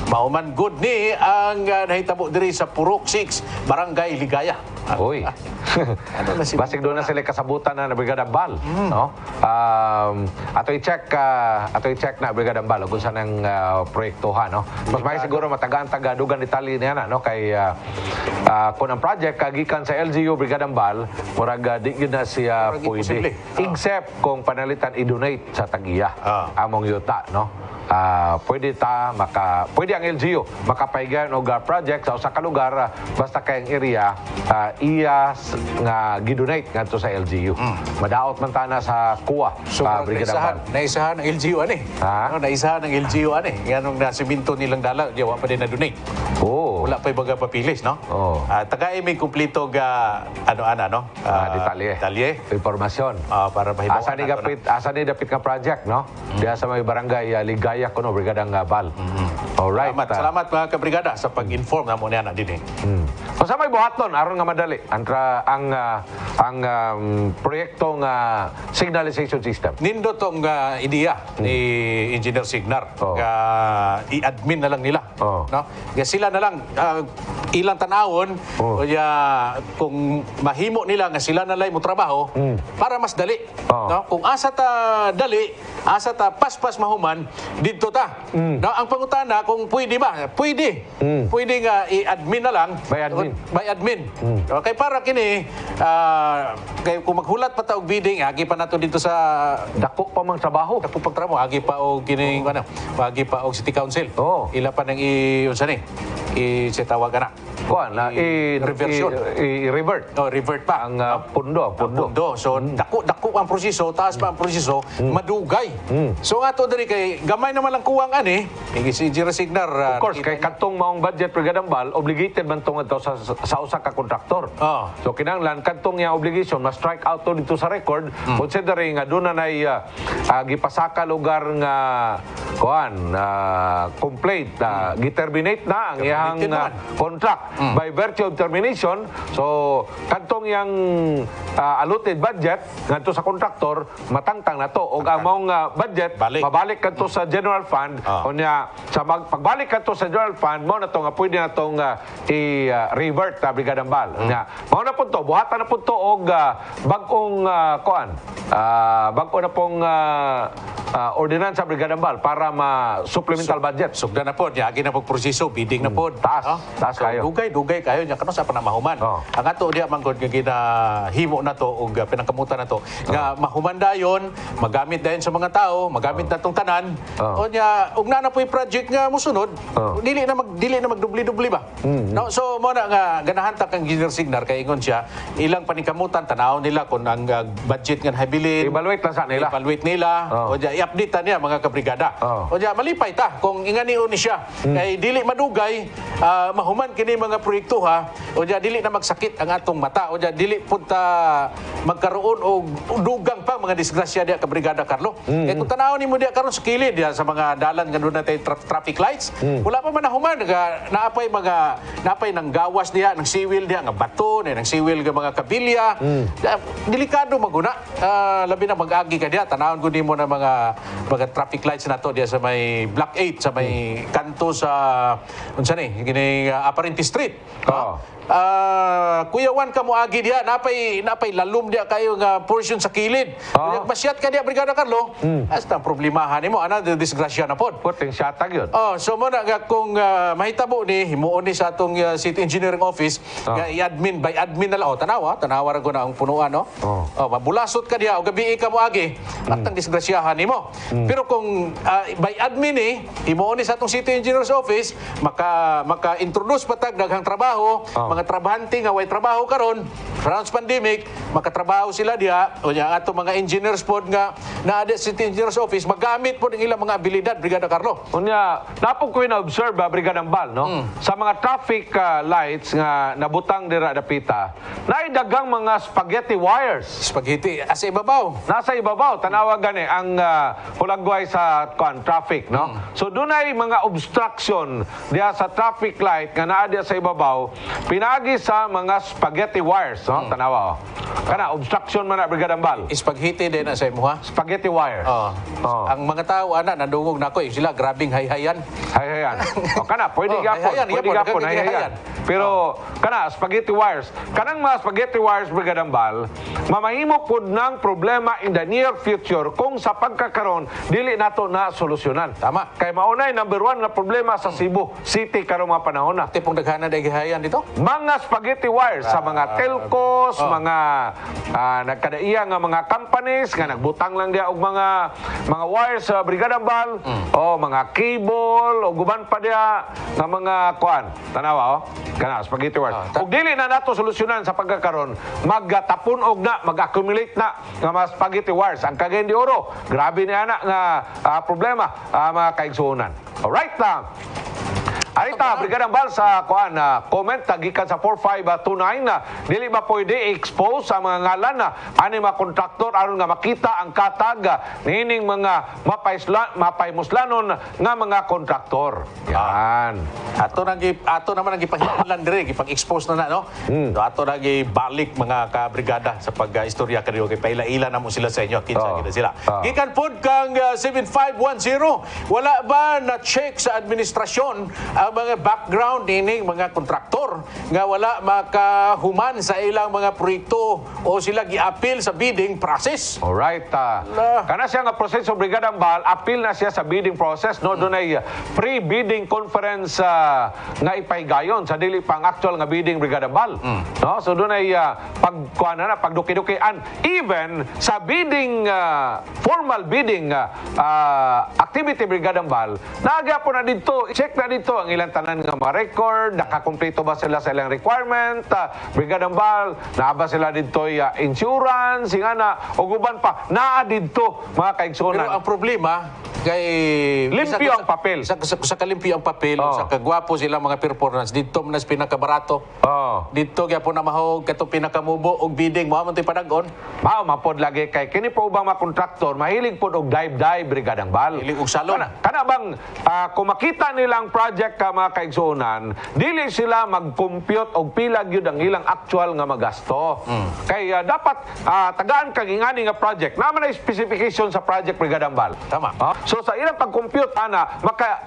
Mauman good ni ang nahitabo diri sa Purok 6, Barangay Ligaya. Uy. Basig doon na sila kasabutan na Brigada Bal, no? Ato i-check na Brigada Bal kung saan ang proyektuhan, no? Mas may siguro matagaan taga-dugan Italy niya na, no? Kay kung ang project kagikan sa LGU Brigada Bal, murag di gyud na siya pwede. Except kung panalitan i-donate sa tagiya among yuta, no? Pwede ang LGU makapahigayon og project sa usa ka lugar basta kay ang area iya nga gidonate ngadto sa LGU. Madaot man ta na sa kuwa Brigada Bal. Naisahan ng LGU ani. Naisahan ng LGU ani. Nganong nasiminto nilang dala, di wa pa din na donate. Wala pa ibaga papilis, no? Tagay may kumpleto ga detalye. Informasyon. Para mahibaw. Asa ni dapit nga project, no? Diya sa may barangay Ligaya kuno Brigada Bal. Alright. Salamat mga kabrigada sa pag-inform namo niya na dinhi. Kung sa may buhaton aron nga madali ang proyekto nga signalization system. Nindo tong ideya ni Engineer Signar nga i-admin na lang nila, no? Nga sila na lang ilang tanawon kung mahimo nila nga sila na lang mo trabaho para mas dali, no? Kung asa ta dali, asa ta paspas mahuman didto ta. No, ang pangutana kung pwede ba? Pwede. Pwede nga i-admin na lang by admin. Okay, para kini kay kung maghulat pa ta og bidding agi pa nato dito sa dako pa mang trabaho. Dako pang trabaho agi pa og kini agi pa og City Council. Ila pa nang unsa ni? Tawag na. Kuan na i-revert. Revert pa ang pundo. So dako ang proseso, taas pa ang proseso, madugay. So ato diri kay gamay naman lang kuwang ani, si Engineer Signar. Of course, kay katong maong budget Brigada Bal, obligated man tong ato sa usa ka kontraktor. So kinahanglan katong yang obligation mas strike out to dito sa record, considering nga doon na gipasaka lugar nga complaint giterminate na ang iyang contract by virtue of termination. So kantong yang allotted budget ngadto sa kontraktor matangtang na to og among budget mabalik kadto sa general fund. Unya sa pagbalik kadto sa general fund mo na to nga pwede na tong i-revert Brigada Bal. Unya mao na pud to buhatan na pud to og bag-ong bag-o na pong ordinansa Brigada Bal para ma-supplemental budget. Sugda na po, agi na po proseso, bidding na po. Taas kayo. Dugay kayo niya, kano sa panamahuman. Ang ato diya manggod nga ginahimo na to o pinangkamutan na to, nga mahumanda yon, magamit dayon sa mga tao, magamit na tong tanan, o niya, ug na po yung project nga musunod, dili na magdubli-dubli ba? No? So, mo na nga, ganahan ta kang Engineer Signar, kay ingon siya, ilang paningkamutan, tanaw nila kung ang budget nga nabilin, evaluate lang sa nila. Evaluate nila, o diya, i-update niya mga kabrigada. O diya, malipay ta kung ingani ni siya. Kay dili madugay, mahuman kini mga proyekto ha. O diya, dili na magsakit ang atong mata. O diya, dili punta magkaroon og dugang pa mga disgrasya diya kabrigada Carlo. Kaya kung tanawon nimo diya karon sa kilid diya sa mga dalan nga doon natin traffic lights, wala pa man nahuman naapay nang gawas diya, ng siwil diya nga bato, ng siwil nga mga kabilya. Delikado maguna. Labi na mag-agi ka diya, tanawon gud nimo na mga traffic lights nato diya sa may Block 8 sa may kanto sa unsa ni gini Aparente Street. Kuya Juan ka mo agi diya, napay lalum diya kayo nga portion sa kilid. Kung masyat ka diya Brigada Carlo, hasta problemahan nimo ana disgrasya na pod. Puting siyatag yun. So mo na kung mahitabo ni himuon ni sa atong City Engineering Office nga i-admin by admin na lang. Tanawa ra ko na ang punuan no. Mabulasot ka diya o gabi ka mo agi, atang disgrasyahan nimo. Pero kung by admin ni himuon ni sa atong City Engineers Office, maka-introduce patag daghang trabaho, mga trabahante nga way trabaho karon France pandemic, makatrabaho sila diha o ang ato mga engineers pod nga naa sa City Engineers Office magamit pod ang ilang mga abilidad Brigada Carlo. Unya, napog ko na-observe Brigada Mbal, no? Sa mga traffic lights nga nabutang dira dapita, naay daghang mga spaghetti wires. Spaghetti asa ibabaw. Nasa ibabaw, tanawa gani ang hulagway sa traffic, no? So dunay mga obstruction diha sa traffic light nga naa diha sa ibabaw, pinagi sa mga spaghetti wires, no? Tanawa, kana obstruction man na Brigada Mbal. Spaghetti din na sa imo ha. Spaghetti wires. Ang mga tao ana nadungog nako sila grabing hayhayan. Hayhayan. Kana pwede gapon, hayhayan. Pero kana spaghetti wires, kanang mga spaghetti wires Brigada Mbal, mamahimo pud ng problema in the near future kung sa pagkakaron dili nato na solusyonan. Tama. Kay maunay number 1 na problema sa Cebu City karong mga panahon na. Tipong daghana day gihayan dito. Mga spaghetti wires sa mga telcos, mga nagkadaiya nga mga companies nga nagbutang lang diya og mga wires sa Brigada Mbal, o mga cable o guban pa diya nga mga kuan. Tanawa kana spaghetti wires. Ug dili na nato solusyonan sa pagkakaron, magtapon og mag-accumulate na nga mga spaghetti wires. Ang Cagayan de Oro, grabe ni ana nga problema mga kaigsuonan. Alright na. Arita, Brigada Mbal sa comment gikan sa 4529 na dili ba pwede i-expose sa mga ngalan na ani mga kontraktor aron nga makita ang katag nining mga mapaymuslanon nga mga kontraktor. Yan. Ato naman ang gipahinlan dire, gipag-expose na no. So ato na gibalik mga kabrigada sa pag-istorya kaniyo kay paila-ila na mo sila sa inyo, kinsa gid sila. Gikan pod kang 7510, wala ba na check sa administrasyon ang mga background ining mga kontraktor nga wala makahuman sa ilang mga proyekto o sila gi-appeal sa bidding process. Alright. Kana siya nga proseso Brigada Mbal, appeal na siya sa bidding process, no? Doon ay pre-bidding conference nga ipaygayon sa dili pang actual nga bidding Brigada Mbal. No? So doon ay pagduki-dukian even sa bidding formal bidding activity Brigada Mbal, nagyapon na dito, check na dito ang ilang tanan nga mga record, nakakumpleto ba sila sa ilang requirement, Brigada Mbal, naa ba sila dito insurance, ingana, o guban pa, naa dito mga kaigsunan. Pero ang problema, kay limpyo ang papel. Sa kalimpyo ang papel, sa kagwapo sila mga performance, dito mas pinakabarato. Dito kaya po na mahog, kato pinakamubo, og bidding, mo amon to'y padagon. Mapod lagi kay, kini po ubang mga kontraktor, mahilig po og dive-dive Brigada Mbal. Mahilig og salon. Kana bang, kung makita nilang project ka mga kaigsunan, dili sila mag-compute og pila gyud ang ilang actual nga magasto. Kay dapat tagaan kag ingani nga project, naman na specification sa project Brigada Mbal. Tama. So sa ilang pag-compute ana,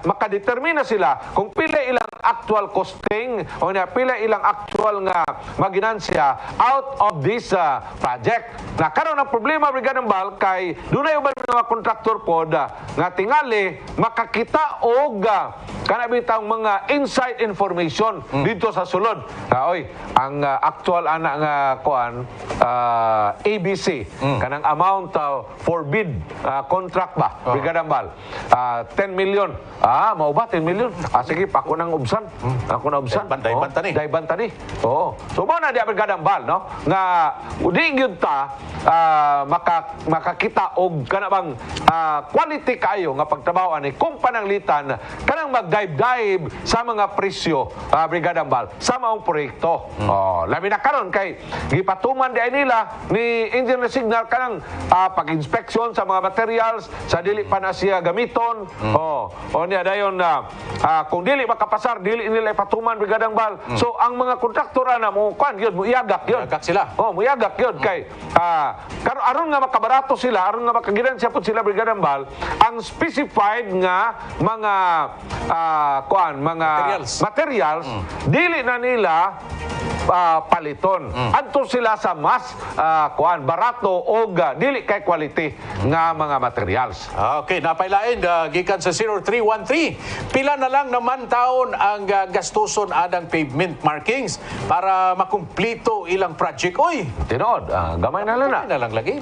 makadetermina sila kung pila ilang actual costing o pila ilang actual nga maginansya out of this project. Na karon ang problema Brigada Mbal kay dunay uban mga kontraktor pod nga tingali makakita og kana bitang mga inside information dito sa sulod. Ang actual ana nga kuan ABC kanang amount for bid contract ba Brigada Mbal 10 million. Mao ba 10 million? Sige pa ako nang observe naubsan. Ako naubsan. Daiban tani. Daiban tani. Oo. So mo na di Brigadang Bal, no? Nga di gyud ta makakita og kana bang quality kayo nga pagtrabaho ani kung pananglitan kanang mag-dive sa mga presyo Brigadang Bal sa maong proyekto. Labi na karon kay gipatuman di nila ni Engineer Signal kanang pag-inspeksyon sa mga materials sa dili pa na siya gamiton. O niya dayon na kung dili makapasar dili nila ipatuman Brigadang Bal. So ang mga kontraktor na mo kan gyud mo iagak gyud. Iagak sila. Muyagak yun kay aron nga makabarato sila, aron nga makaginansya po sila Brigadang Bal, ang specified nga mga materials dili na nila paliton. Adto sila sa mas barato o dili kay quality nga mga materials. Okay, napailain gikan sa 0313. Pila na lang naman taon ang gastuson adang pavement markings para makumplito ilang project oy. Tinod, gamay na lang na. Gamay na lang lagi.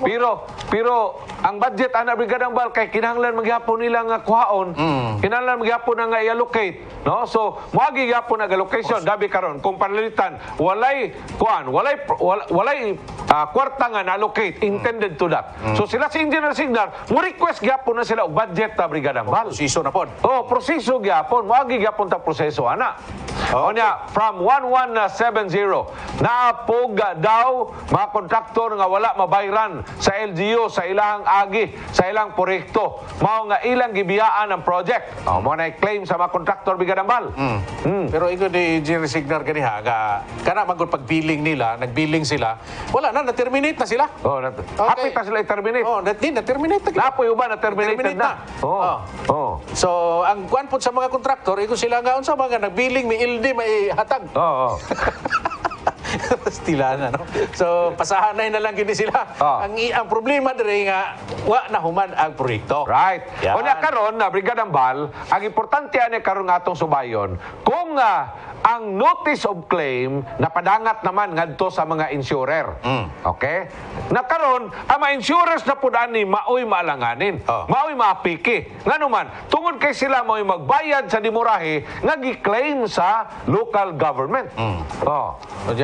Pero ang budget ana Brigadang Bal kay kinahanglan maghapon nila nga kuhaon. Kinahanglan maghapon nga i-allocate, no? So, moagi gyapon ang allocation dabi karon kung panalitan walay kwarta nga na-allocate intended to that. So sila si Engineer Signal mo request gyapon na sila og budget ta Brigadang Bal. Proseso na pod. Proseso gyapon, moagi gyapon ta proseso ana. Onya from 1170 naapog daw mga kontraktor nga wala mabayran sa LGU sa ilahang agi sa ilang proyekto mao nga ilang gibiyaan ang project. Mo na claim sa mga kontraktor Brigadang Bal. Pero ikaw ni Engineer Signal ganiha kana magud pag-billing nila, nag-billing sila, wala na na-terminate na sila. Happy pa sila i-terminate. Na-terminate na. Napoy uban na-terminated na. So, ang kuan po sa mga kontraktor, ito sila nga unsa mga nag-billing, may ildi, may hatag. Stila na, no? So, pasahanay na lang gini sila. Ang problema diri nga, wa na human ang proyekto. Right. Yan. Unya karon na Brigadang Bal, ang importante ani karon nga atong subayon, kung ang notice of claim napadangat naman ngadto sa mga insurer. Okay? Na karon ang mga insurers na pud ani maoy maalanganin, maoy maapiki. Ngano man, tungod kay sila maoy magbayad sa dimurahe nga gi-claim sa local government.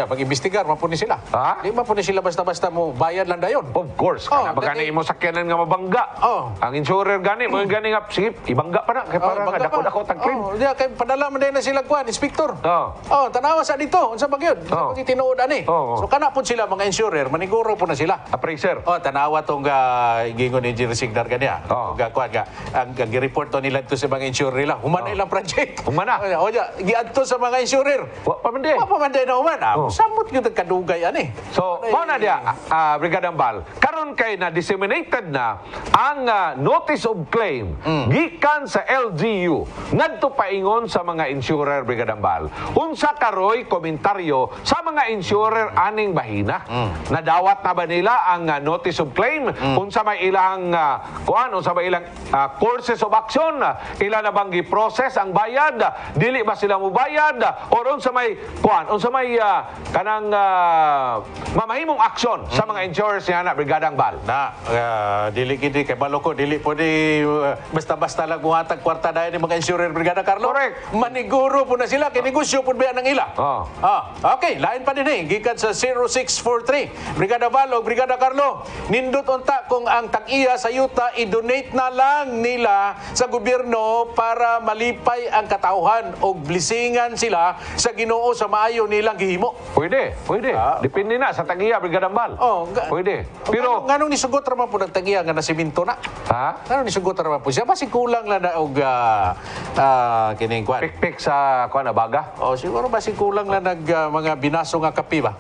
Pag-imbestigar, mapuni sila. Di mapuni sila basta-basta mo bayad lang dayon. Of course. Kana ba gani mo sakyanan nga mabangga? Ang insurer gani mo gani nga sige, ibangga pa na kay para nga dako-dako tag claim. Kay padala man din na sila kuan, inspektor. Tanawa sa dito, unsa ba gyud? Sa tinuod ani. So kana pud sila mga insurer, maniguro po na sila. Appraiser. Tanawa tong gingon ni Engineer Signal kaniya. Kuan ang gi-report to nila to sa mga insurer nila. Human na ilang project. Human na. Giadto sa mga insurer. Pamande. Pamande na human. Samot gyud kadugay ani. So, mo na dia Brigadang Bal. Karon kay na disseminated na ang notice of claim gikan sa LGU ngadto paingon sa mga insurer Brigadang Bal. Unsa karoy komentaryo sa mga insurer aning bahina? Nadawat na ba nila ang notice of claim? Unsa may ilang unsa may ilang courses of action? Ila na bang gi-process ang bayad? Dili ba sila mo bayad? Or unsa may kanang mamahimong action sa mga insurers niya na Brigadang Bal? Dili kini kay baloko dili po di basta-basta lang buhatag kwarta dayon ni mga insurer Brigada Carlo. Correct. Maniguro po na sila kay negosyo po ba nang ila. Okay, lain pa din gikan sa 0643 Brigada Bal o Brigada Carlo. Nindot unta kung ang tag-iya sa yuta i-donate na lang nila sa gobyerno para malipay ang katauhan o blisingan sila sa Ginoo sa maayo nilang gihimo. Pwede. Depende na sa tag-iya Brigadang Bal. Pwede. Pero nganong nisugot ra man po ng tag-iya nga nasiminto na? Nganong nisugot ra man po siya? Basi kulang lang na og kining kwan. pikpik sa kuan baga. Siguro basi kulang lang mga binaso nga kape ba?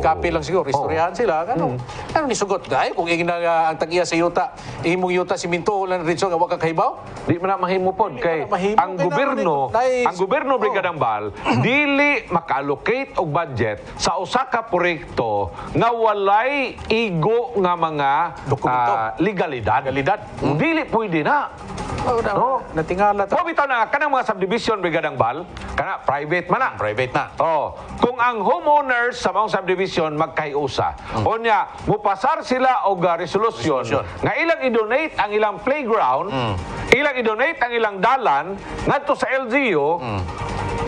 Kape lang siguro. Istoryahan sila. Anong nisugot? Ay, kung ang tag-iya sa yuta, imong yuta siminto lang rin nga waka kahibaw? Di man na mahimo pod kay ang gobyerno Brigadang Bal dili maka-allocate og budget sa usa ka proyekto nga walay igo nga mga dokumento, legalidad. Dili pwede na. Natingala ta. Bitaw na kanang mga subdivision Brigadang Bal, kana private man na. Private na. Kung ang homeowners sa mga subdivision magkaiusa, unya mupasar sila og resolution nga ilang i-donate ang ilang playground, ilang i-donate ang ilang dalan ngadto sa LGU,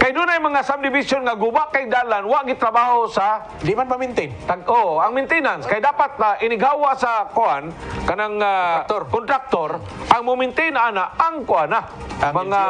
Kay doon ay mga subdivision nga guba kay dalan, wa gitrabaho sa Di man ma-maintain. ang maintenance kay dapat na inigawa sa kuan kanang kontraktor ang mo-maintain ana ang kuan na Ang mga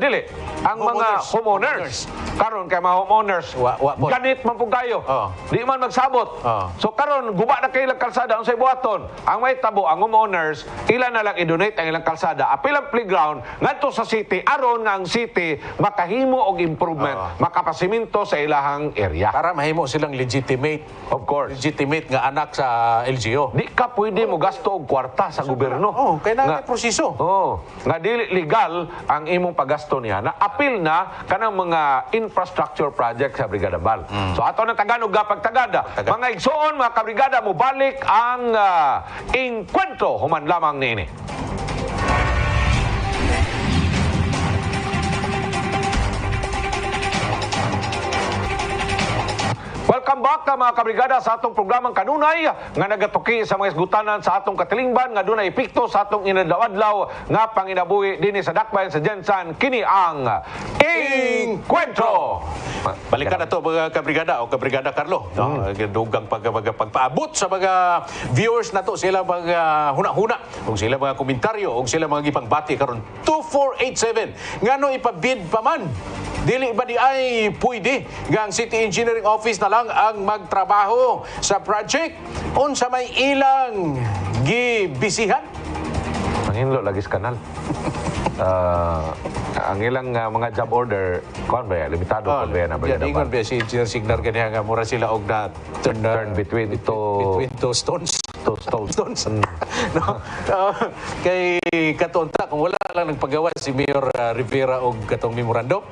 dili ang mga homeowners. Karon kay mga homeowners Wa po. ganit man pug kayo. Oh. Di man magsabot. Oh. So karon guba na kay ilang kalsada unsay buhaton. Ang may tabo ang homeowners ila na lang i-donate ang ilang kalsada apil ang playground ngadto sa city aron nga ang city makahimo og improvement, makapasiminto sa ilahang area. Para mahimo silang legitimate. Of course. Legitimate nga anak sa LGU. Di ka pwede mo gasto og kwarta sa gobyerno. Oh, kaya na Nga- proseso. nga dili legal ang imong paggasto niya na apil na kanang mga infrastructure project sa Brigada Bal. So ato na Tagalog pagtagada. Mga igsoon, mga kabrigada mo balik ang inkwentro human lamang nini. Welcome back mga kabrigada sa atong programang kanunay nga nagatuki sa mga isgutanan sa atong katilingban nga dunay epekto sa atong inadlaw-adlaw nga panginabuhi dinhi sa dakbayan sa Jensan kini ang Encuentro. Balikan na to mga kabrigada o kabrigada Carlo. No? Dugang pagpaabot sa mga viewers na to. Sila mga huna-huna. O sila mga komentaryo. O sila mga gipangbati karon 2487. Ngano ipabid pa man. Dili ba di ay pwede nga ang City Engineering Office na lang ang magtrabaho sa project? Unsa may ilang gibisihan? Ang inlo lagi sa kanal. Ang ilang mga job order kon ba limitado kon ba na Brigada Ingon Bal. ba si Engineer Signar kaniya nga mura sila og na Turn between between two stones. stones. No? Kay katonta kung wala lang nagpagawa si Mayor Rivera og katong memorandum,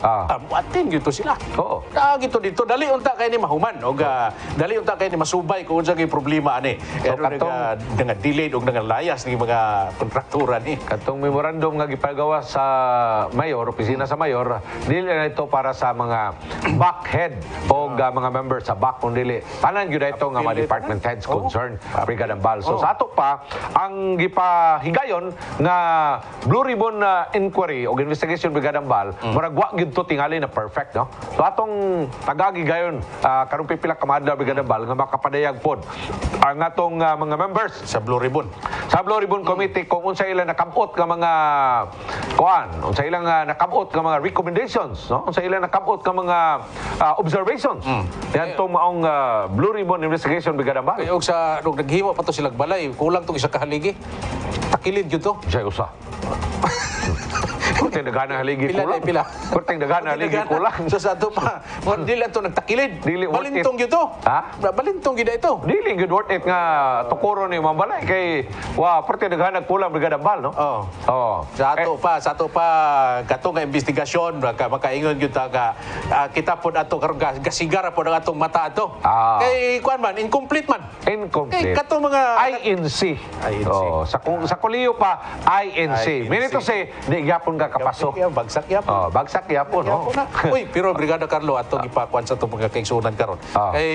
buhatin gyud to sila. Oo. Gito dito dali unta kay ni mahuman og dali unta kay ni masubay kung unsa kay problema ani. So, Nga delayed og nga layas ni mga kontraktura ni. Katong memorandum nga gipagawa sa mayor, opisina sa mayor, dili na ito para sa mga backhead o mga members sa back kung dili. Tanan gyud ito nga mga department heads concerned Brigada Bal. So sa ato pa ang gipahigayon nga Blue Ribbon inquiry o investigation Brigada Bal, murag wa gyud to tingali na perfect, no? So atong tagagigayon karon pipila ka madla Brigada Bal nga makapadayag pod ang atong mga members Sa Blue Ribbon. sa Blue Ribbon Committee kung unsa ilang nakabot nga mga unsa ilang nakabot nga mga recommendations, no? Unsa ilang nakabot nga mga observations. Yan tong maong Blue Ribbon Investigation Brigada Bal. Kay og sa nung naghimo pa to silang balay, kulang tong isa ka haligi. Takilid gyud to. Siya usa. Kurting dagana haligi Pila kulang. na pila. Kurting dagana haligi kulang. So sa ato pa, dili ato nagtakilid. Dili worth Balintong it. gyud to. Ha? Balintong gyud ito. Dili good worth it nga tukuro ni mabalay kay kurting dagana kulang Brigada Bal, no? Oh. Oh. Sa ato pa kato nga investigasyon makaingon gyud ta ka kita pod ato karon gasigara pod ang atong mata ato. Kay kuan man incomplete man. Incomplete. Kay kato mga INC. INC. Oh, sa kuliyo pa INC. Meaning to say, di gyapon ka kapasok. Bagsak yapon. Oh, bagsak yapon, no? Uy, pero Brigada Carlo atong ipakuan sa itong mga kaigsunan karon. Kay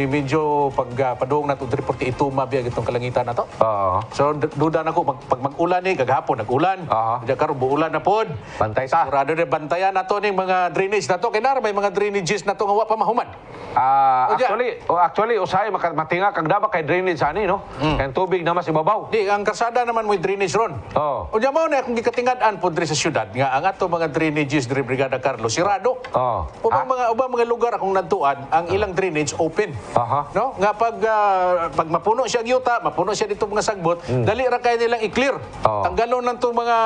medyo pagpadung na itong report kay ituma biya itong kalangitan na to. So duda na ko pag mag-ulan ni kagahapon nag-ulan. Diya karon buulan na pod. Bantay ta. Sigurado na bantayan nato ning mga drainage na to kay nara may mga drainages na to nga wa pa mahuman. Actually, usahay matinga kag daba kay drainage ani, no? Kay tubig na mas ibabaw. Di ang karsada naman mo drainage ron. O diya mao na akong gikatingad-an pod diri sa syudad nga ang ato mga drainages diri Brigada Carlo sirado. Ubang mga lugar akong nadtuan ang ilang drainage open. No? Nga pag mapuno siya gyuta, mapuno siya dito mga sagbot, dali ra kay nilang i-clear. Tanggalon nang tong mga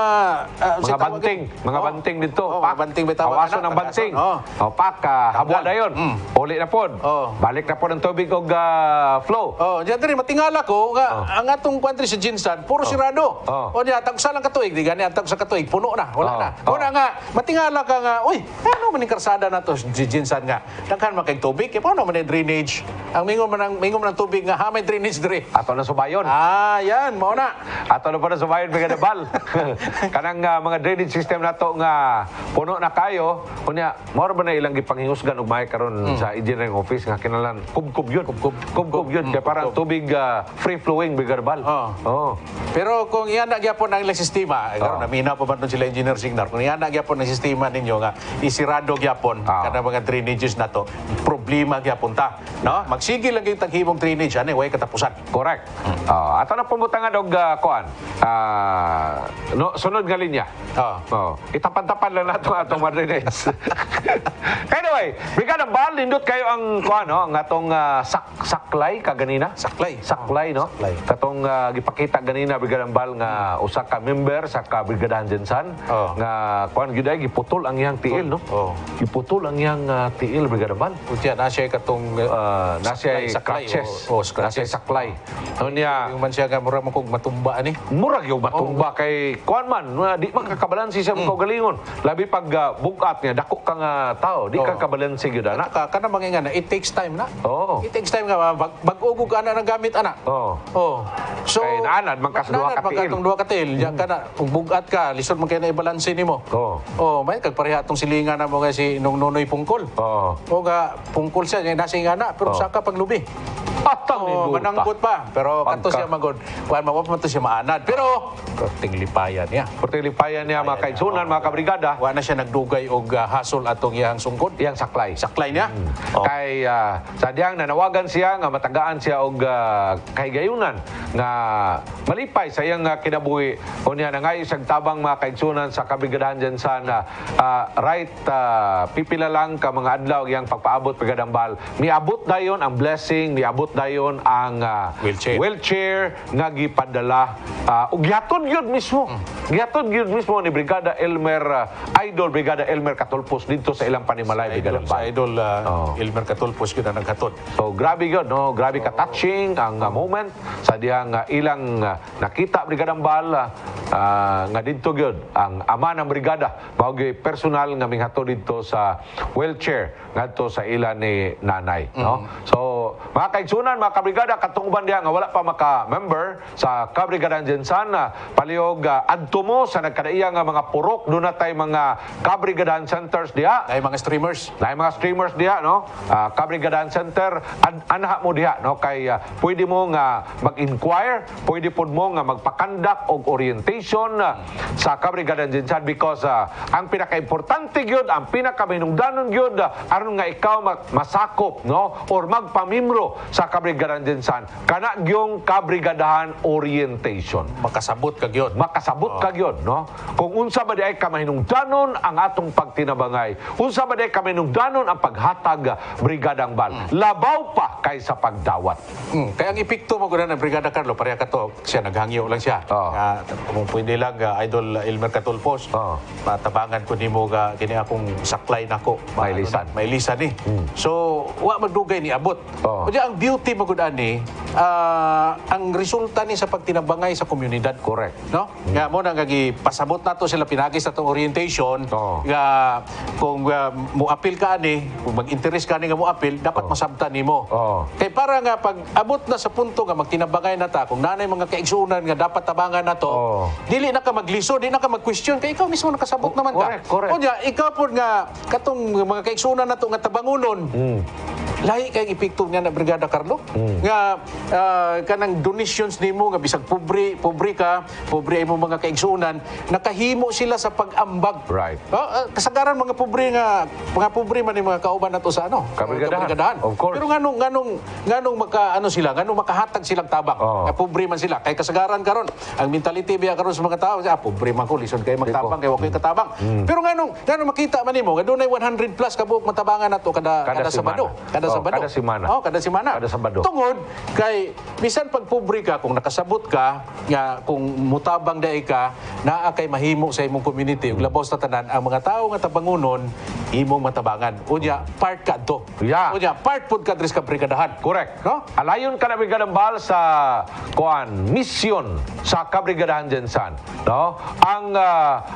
mga banting dito. Mga banting bitaw. Awaso ng banting. Habwa dayon. Uli na pod. Balik na pod ang tubig og flow. Diyan diri matingala ko nga ang atong country sa Jinsan puro sirado. O diya tag usa lang katuig, di gani tag sa katuig puno na, wala na. Una nga matingala ka nga, uy, ano man ning karsada na to si Jinsan nga. Daghan man kay tubig, kay paano man drainage? Ang mingon man ng tubig nga ha may drainage diri. Ato na subayon. Yan, mao na. Ato na pa na subayon Brigada Bal. Kanang mga drainage system nato nga puno na kayo, unya mao ba na ilang gipanghingusgan og may karon sa engineering office nga kinalan kubkub yun. Kubkub yun kay parang tubig free flowing Brigada Bal. Pero kung iyan na gyapon ang ilang sistema, karon naminaw pa man sila engineer Signar, kung iana gyapon ang sistema ninyo nga isirado gyapon kada mga drainages na to, problema gyapon ta, no? Magsigil lang yung taghimong drainage ani way katapusan. Correct. Ato na pumutangan og kuan. No, sunod nga linya. Itapan-tapan lang nato atong madrinage. Anyway, Brigada Bal, nindot kayo ang kuan, no? Ang atong saklay kaganina. Saklay, no? Saklay. Katong gipakita ganina Brigada Bal nga usa ka member sa Kabrigadahan Jensan nga kuan gyud ay giputol ang iyang tiil, no? Giputol ang iyang tiil Brigada Bal. Kutya na siya katong Nasiya'y scratches. Nasiya'y saklay. Niya, yung man siya ka mura mo kog matumba ani. murag yung matumba kay kuan man, di man kakabalansi siya mga galingon. Labi pag bugat niya, dako ka nga tao, di ka kabalansi gyud ana. Kana mangingan na, it takes time na. Oo. It takes time nga bag-ugog ana ng gamit ana. Oo. So Kay naanad, magkasduha ka tiil. Magkatong duha ka tiil. Diyan ka na, kung bugat ka, lisod man kayo na ibalanse nimo. May kagpareha atong silingan na mo nga si nung Nonoy Pungkol. O nga, Pungkol siya, nasa ingana, pero saka paglubi. Mananggot pa. Pero kato siya magod. Kuan man to siya maanad. Pero korting lipayan niya. Korting lipayan niya mga kaigsunan, mga kabrigada. Wa na siya nagdugay og hasol atong iyang sungkod. Iyang saklay. Saklay niya. Kay sadyang nanawagan siya nga matagaan siya og kahigayunan nga malipay sa iyang kinabuhi. Unya na ngayon siyang tabang mga kaigsunan sa Kabrigadahan dyan sa pipila lang ka mga adlaw iyang pagpaabot Brigadang Bal. Miabot dayon ang blessing, miabot dayon ang wheelchair nga gipadala ug gihatod gyud mismo. Gihatod gyud mismo ni Brigada Elmer Idol Brigada Elmer Catulpos dito sa ilang panimalay Brigadang Bal. Sa Idol Elmer Catulpos gyud ang naghatod. So grabe gyud, no? Grabe ka touching ang moment sa diyang ilang nakita Brigadang Bal nga dito gyud ang ama ng brigada mao gyud personal nga minghatod dito sa wheelchair ngadto sa ila ni nanay, no? So mga kaigsunan, mga kabrigada, katong uban diha nga wala pa maka-member sa Kabrigadan Jensan, palihog adto mo sa nagkadaiya nga mga purok, doon na tayo mga Kabrigadan Centers diha. Ay mga streamers. Ay mga streamers diha, no? Kabrigadan Center, anaha mo diha, no? Kay pwede mo nga mag-inquire, pwede po mo nga magpakandak og orientation sa Kabrigadan Jensan because ang pinaka-importante gyud, ang pinaka-minungdanon gyud, aron nga ikaw masakop, no? Or magpamimro sa Kabrigadan Jensan, kana gyung Kabrigadahan orientation. Makasabot ka gyud. Makasabot ka gyud, no? Kung unsa ba di ay kamahinungdanon ang atong pagtinabangay, unsa ba di ay kamahinungdanon ang paghatag Brigadang Bal, labaw pa kaysa pagdawat. Kaya ang epekto mo gud na Brigada Carlo, pareha ka to, siya naghangyo lang siya. Kung pwede lang Idol Elmer Catulpos, matabangan ko nimo ga kini akong saklay nako. Mailisan ni. So, wa magdugay ni abot. Kaya ang beauty mo gud ani, ang resulta ni sa pagtinabangay sa komunidad. Correct. No? Nga mo nang pasabot nato sila pinagis natong orientation nga kung muapil ka ani, kung mag-interest ka ni nga muapil, dapat masabtan nimo. Kay para nga pag abot na sa punto nga magtinabangay na ta, kung nanay mga kaigsunan nga dapat tabangan nato, dili na ka magliso, di na ka mag-question kay ikaw mismo nakasabot naman ka. Correct. Unya, ikaw po nga katong mga kaigsunan nato nga tabangunon. Lahi kay epekto niya na Brigada Carlo. Nga kanang donations nimo nga bisag pobre ka, pobre imo mga kaigsunan, nakahimo sila sa pag-ambag. Right. Kasagaran mga pobre man ni mga kauban nato sa Kabrigadahan. Of course. Pero nganong makahatag silang tabang. Nga pobre man sila. Kay kasagaran karon, ang mentality biya karon sa mga tao, pobre man ko, lisod kay magtabang kay wa koy katabang. Pero nganong makita man nimo nga dunay 100 plus ka buok matabangan nato kada Sabado. Kada simana. Kada Sabado. Tungod kay bisan pag pobre ka, kung nakasabot ka, nga kung mutabang dai ka, naa kay mahimo sa imong community ug labaw sa tanan ang mga tawo nga tabangunon imong matabangan. Unya part ka to. Unya part pud ka dres ka brigadahan. Correct. No? Alayon ka na Brigadang Bal sa mission sa Kabrigadahan Jensan, no?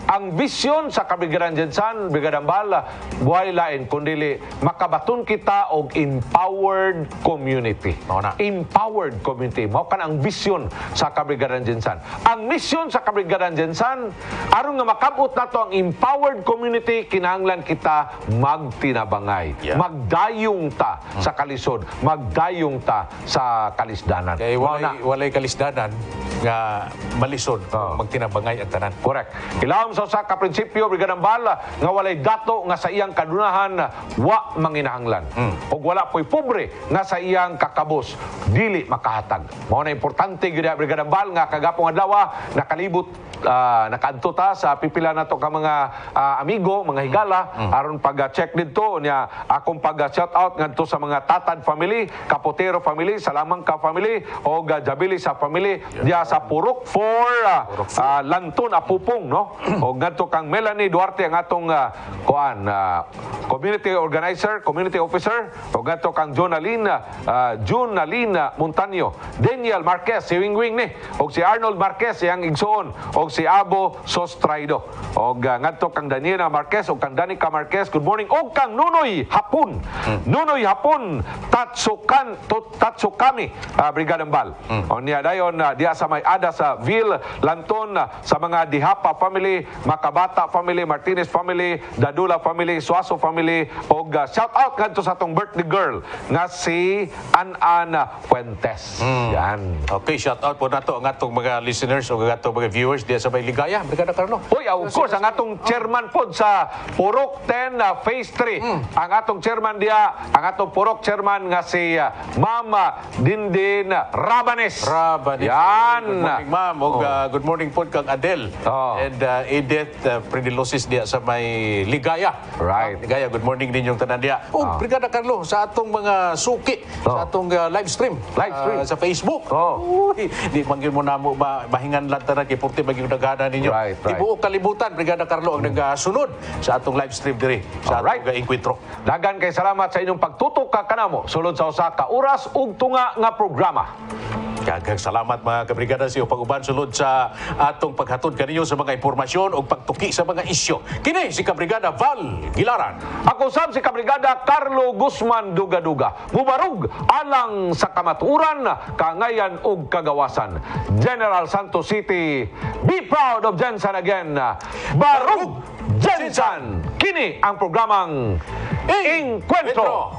Ang vision sa Kabrigadahan Jensan, Brigadang Bal, buhay lain kundi makabaton kita og empowered community. Empowered community. Mao kan ang vision sa Kabrigadahan Jensan. Ang mission sa Kabrigadahan Jensan, aron nga makabot nato ang empowered community, kinahanglan kita magtinabangay. Magdayong ta sa kalisod, magdayong ta sa kalisdanan. Kay walay kalisdanan, nga malisod magtinabangay ang tanan. Correct. Ilawom sa usa ka prinsipyo, Brigada Bala, nga walay dato nga sa iyang kadunahan wa manginahanglan. Ug wala po'y pobre nga sa iyang kakabos dili makahatag. Mao na importante gyud Brigada Bal nga kagapong adlaw nakalibot nakaadto ta sa pipila nato ka mga amigo, mga higala aron pag-check didto nya akong pag-shout out ngadto sa mga Tatad family, Kapotero family, Salamangka family o Jabili sa family diya sa Purok 4 Lanton Apupong no. O ngadto kang Melanie Duarte ang atong community organizer, community officer o ngadto kang Jonalina Montaño, Daniel Marquez si Wingwing ni o si Arnold Marquez yang igsoon o si Abo Sostraido o ngadto kang Daniela Marquez o kang Danica Marquez, good morning o kang Nunoy Hapon Tatsukami Brigada Bal o niya dayon diya sa may ada sa Ville Lanton sa mga Dihapa family, Makabata family, Martinez family, Dadula family, Suaso family o shout out ngadto sa atong birthday girl nga si Ana Fuentes. Yan. Okay, shout out po nato ang atong mga listeners o ang atong mga viewers diya sa may Ligaya, Brigada Carlo. Uy, of course, ang atong chairman po sa Purok 10 Phase 3. Ang atong chairman diya, ang atong Purok chairman nga si Mama Dindin Rabanes. Yan. Good morning, ma'am. Good morning po kang Adel. And Edith Predilosis diya sa may Ligaya. Right. Ligaya, good morning ninyong tanan diya. Brigada Carlo, sa atong mga suki, sa atong live stream. Sa Facebook. Uy, di manggil mo na mo mahingan lang tanan kay Porte maging nagana ninyo. Right. Ibuo kalibutan, Brigada Carlo, ang nagasunod sa atong live stream diri sa atong enkwentro. Dagan kay salamat sa inyong pagtutok ka kanamo sulod sa usa ka oras ug tunga nga programa. Daghang salamat mga kabrigada sa iyong pag-uban sulod sa atong paghatod kaninyo sa mga impormasyon o pagtuki sa mga isyo. Kini si Kabrigada Val Gilaran. Ako sab si Kabrigada Carlo Guzman Dugaduga. Mubarug alang sa kamaturan, kangayan ug kagawasan. General Santos City, be proud of Jensen again. Barug Jensen! Kini ang programang Encuentro.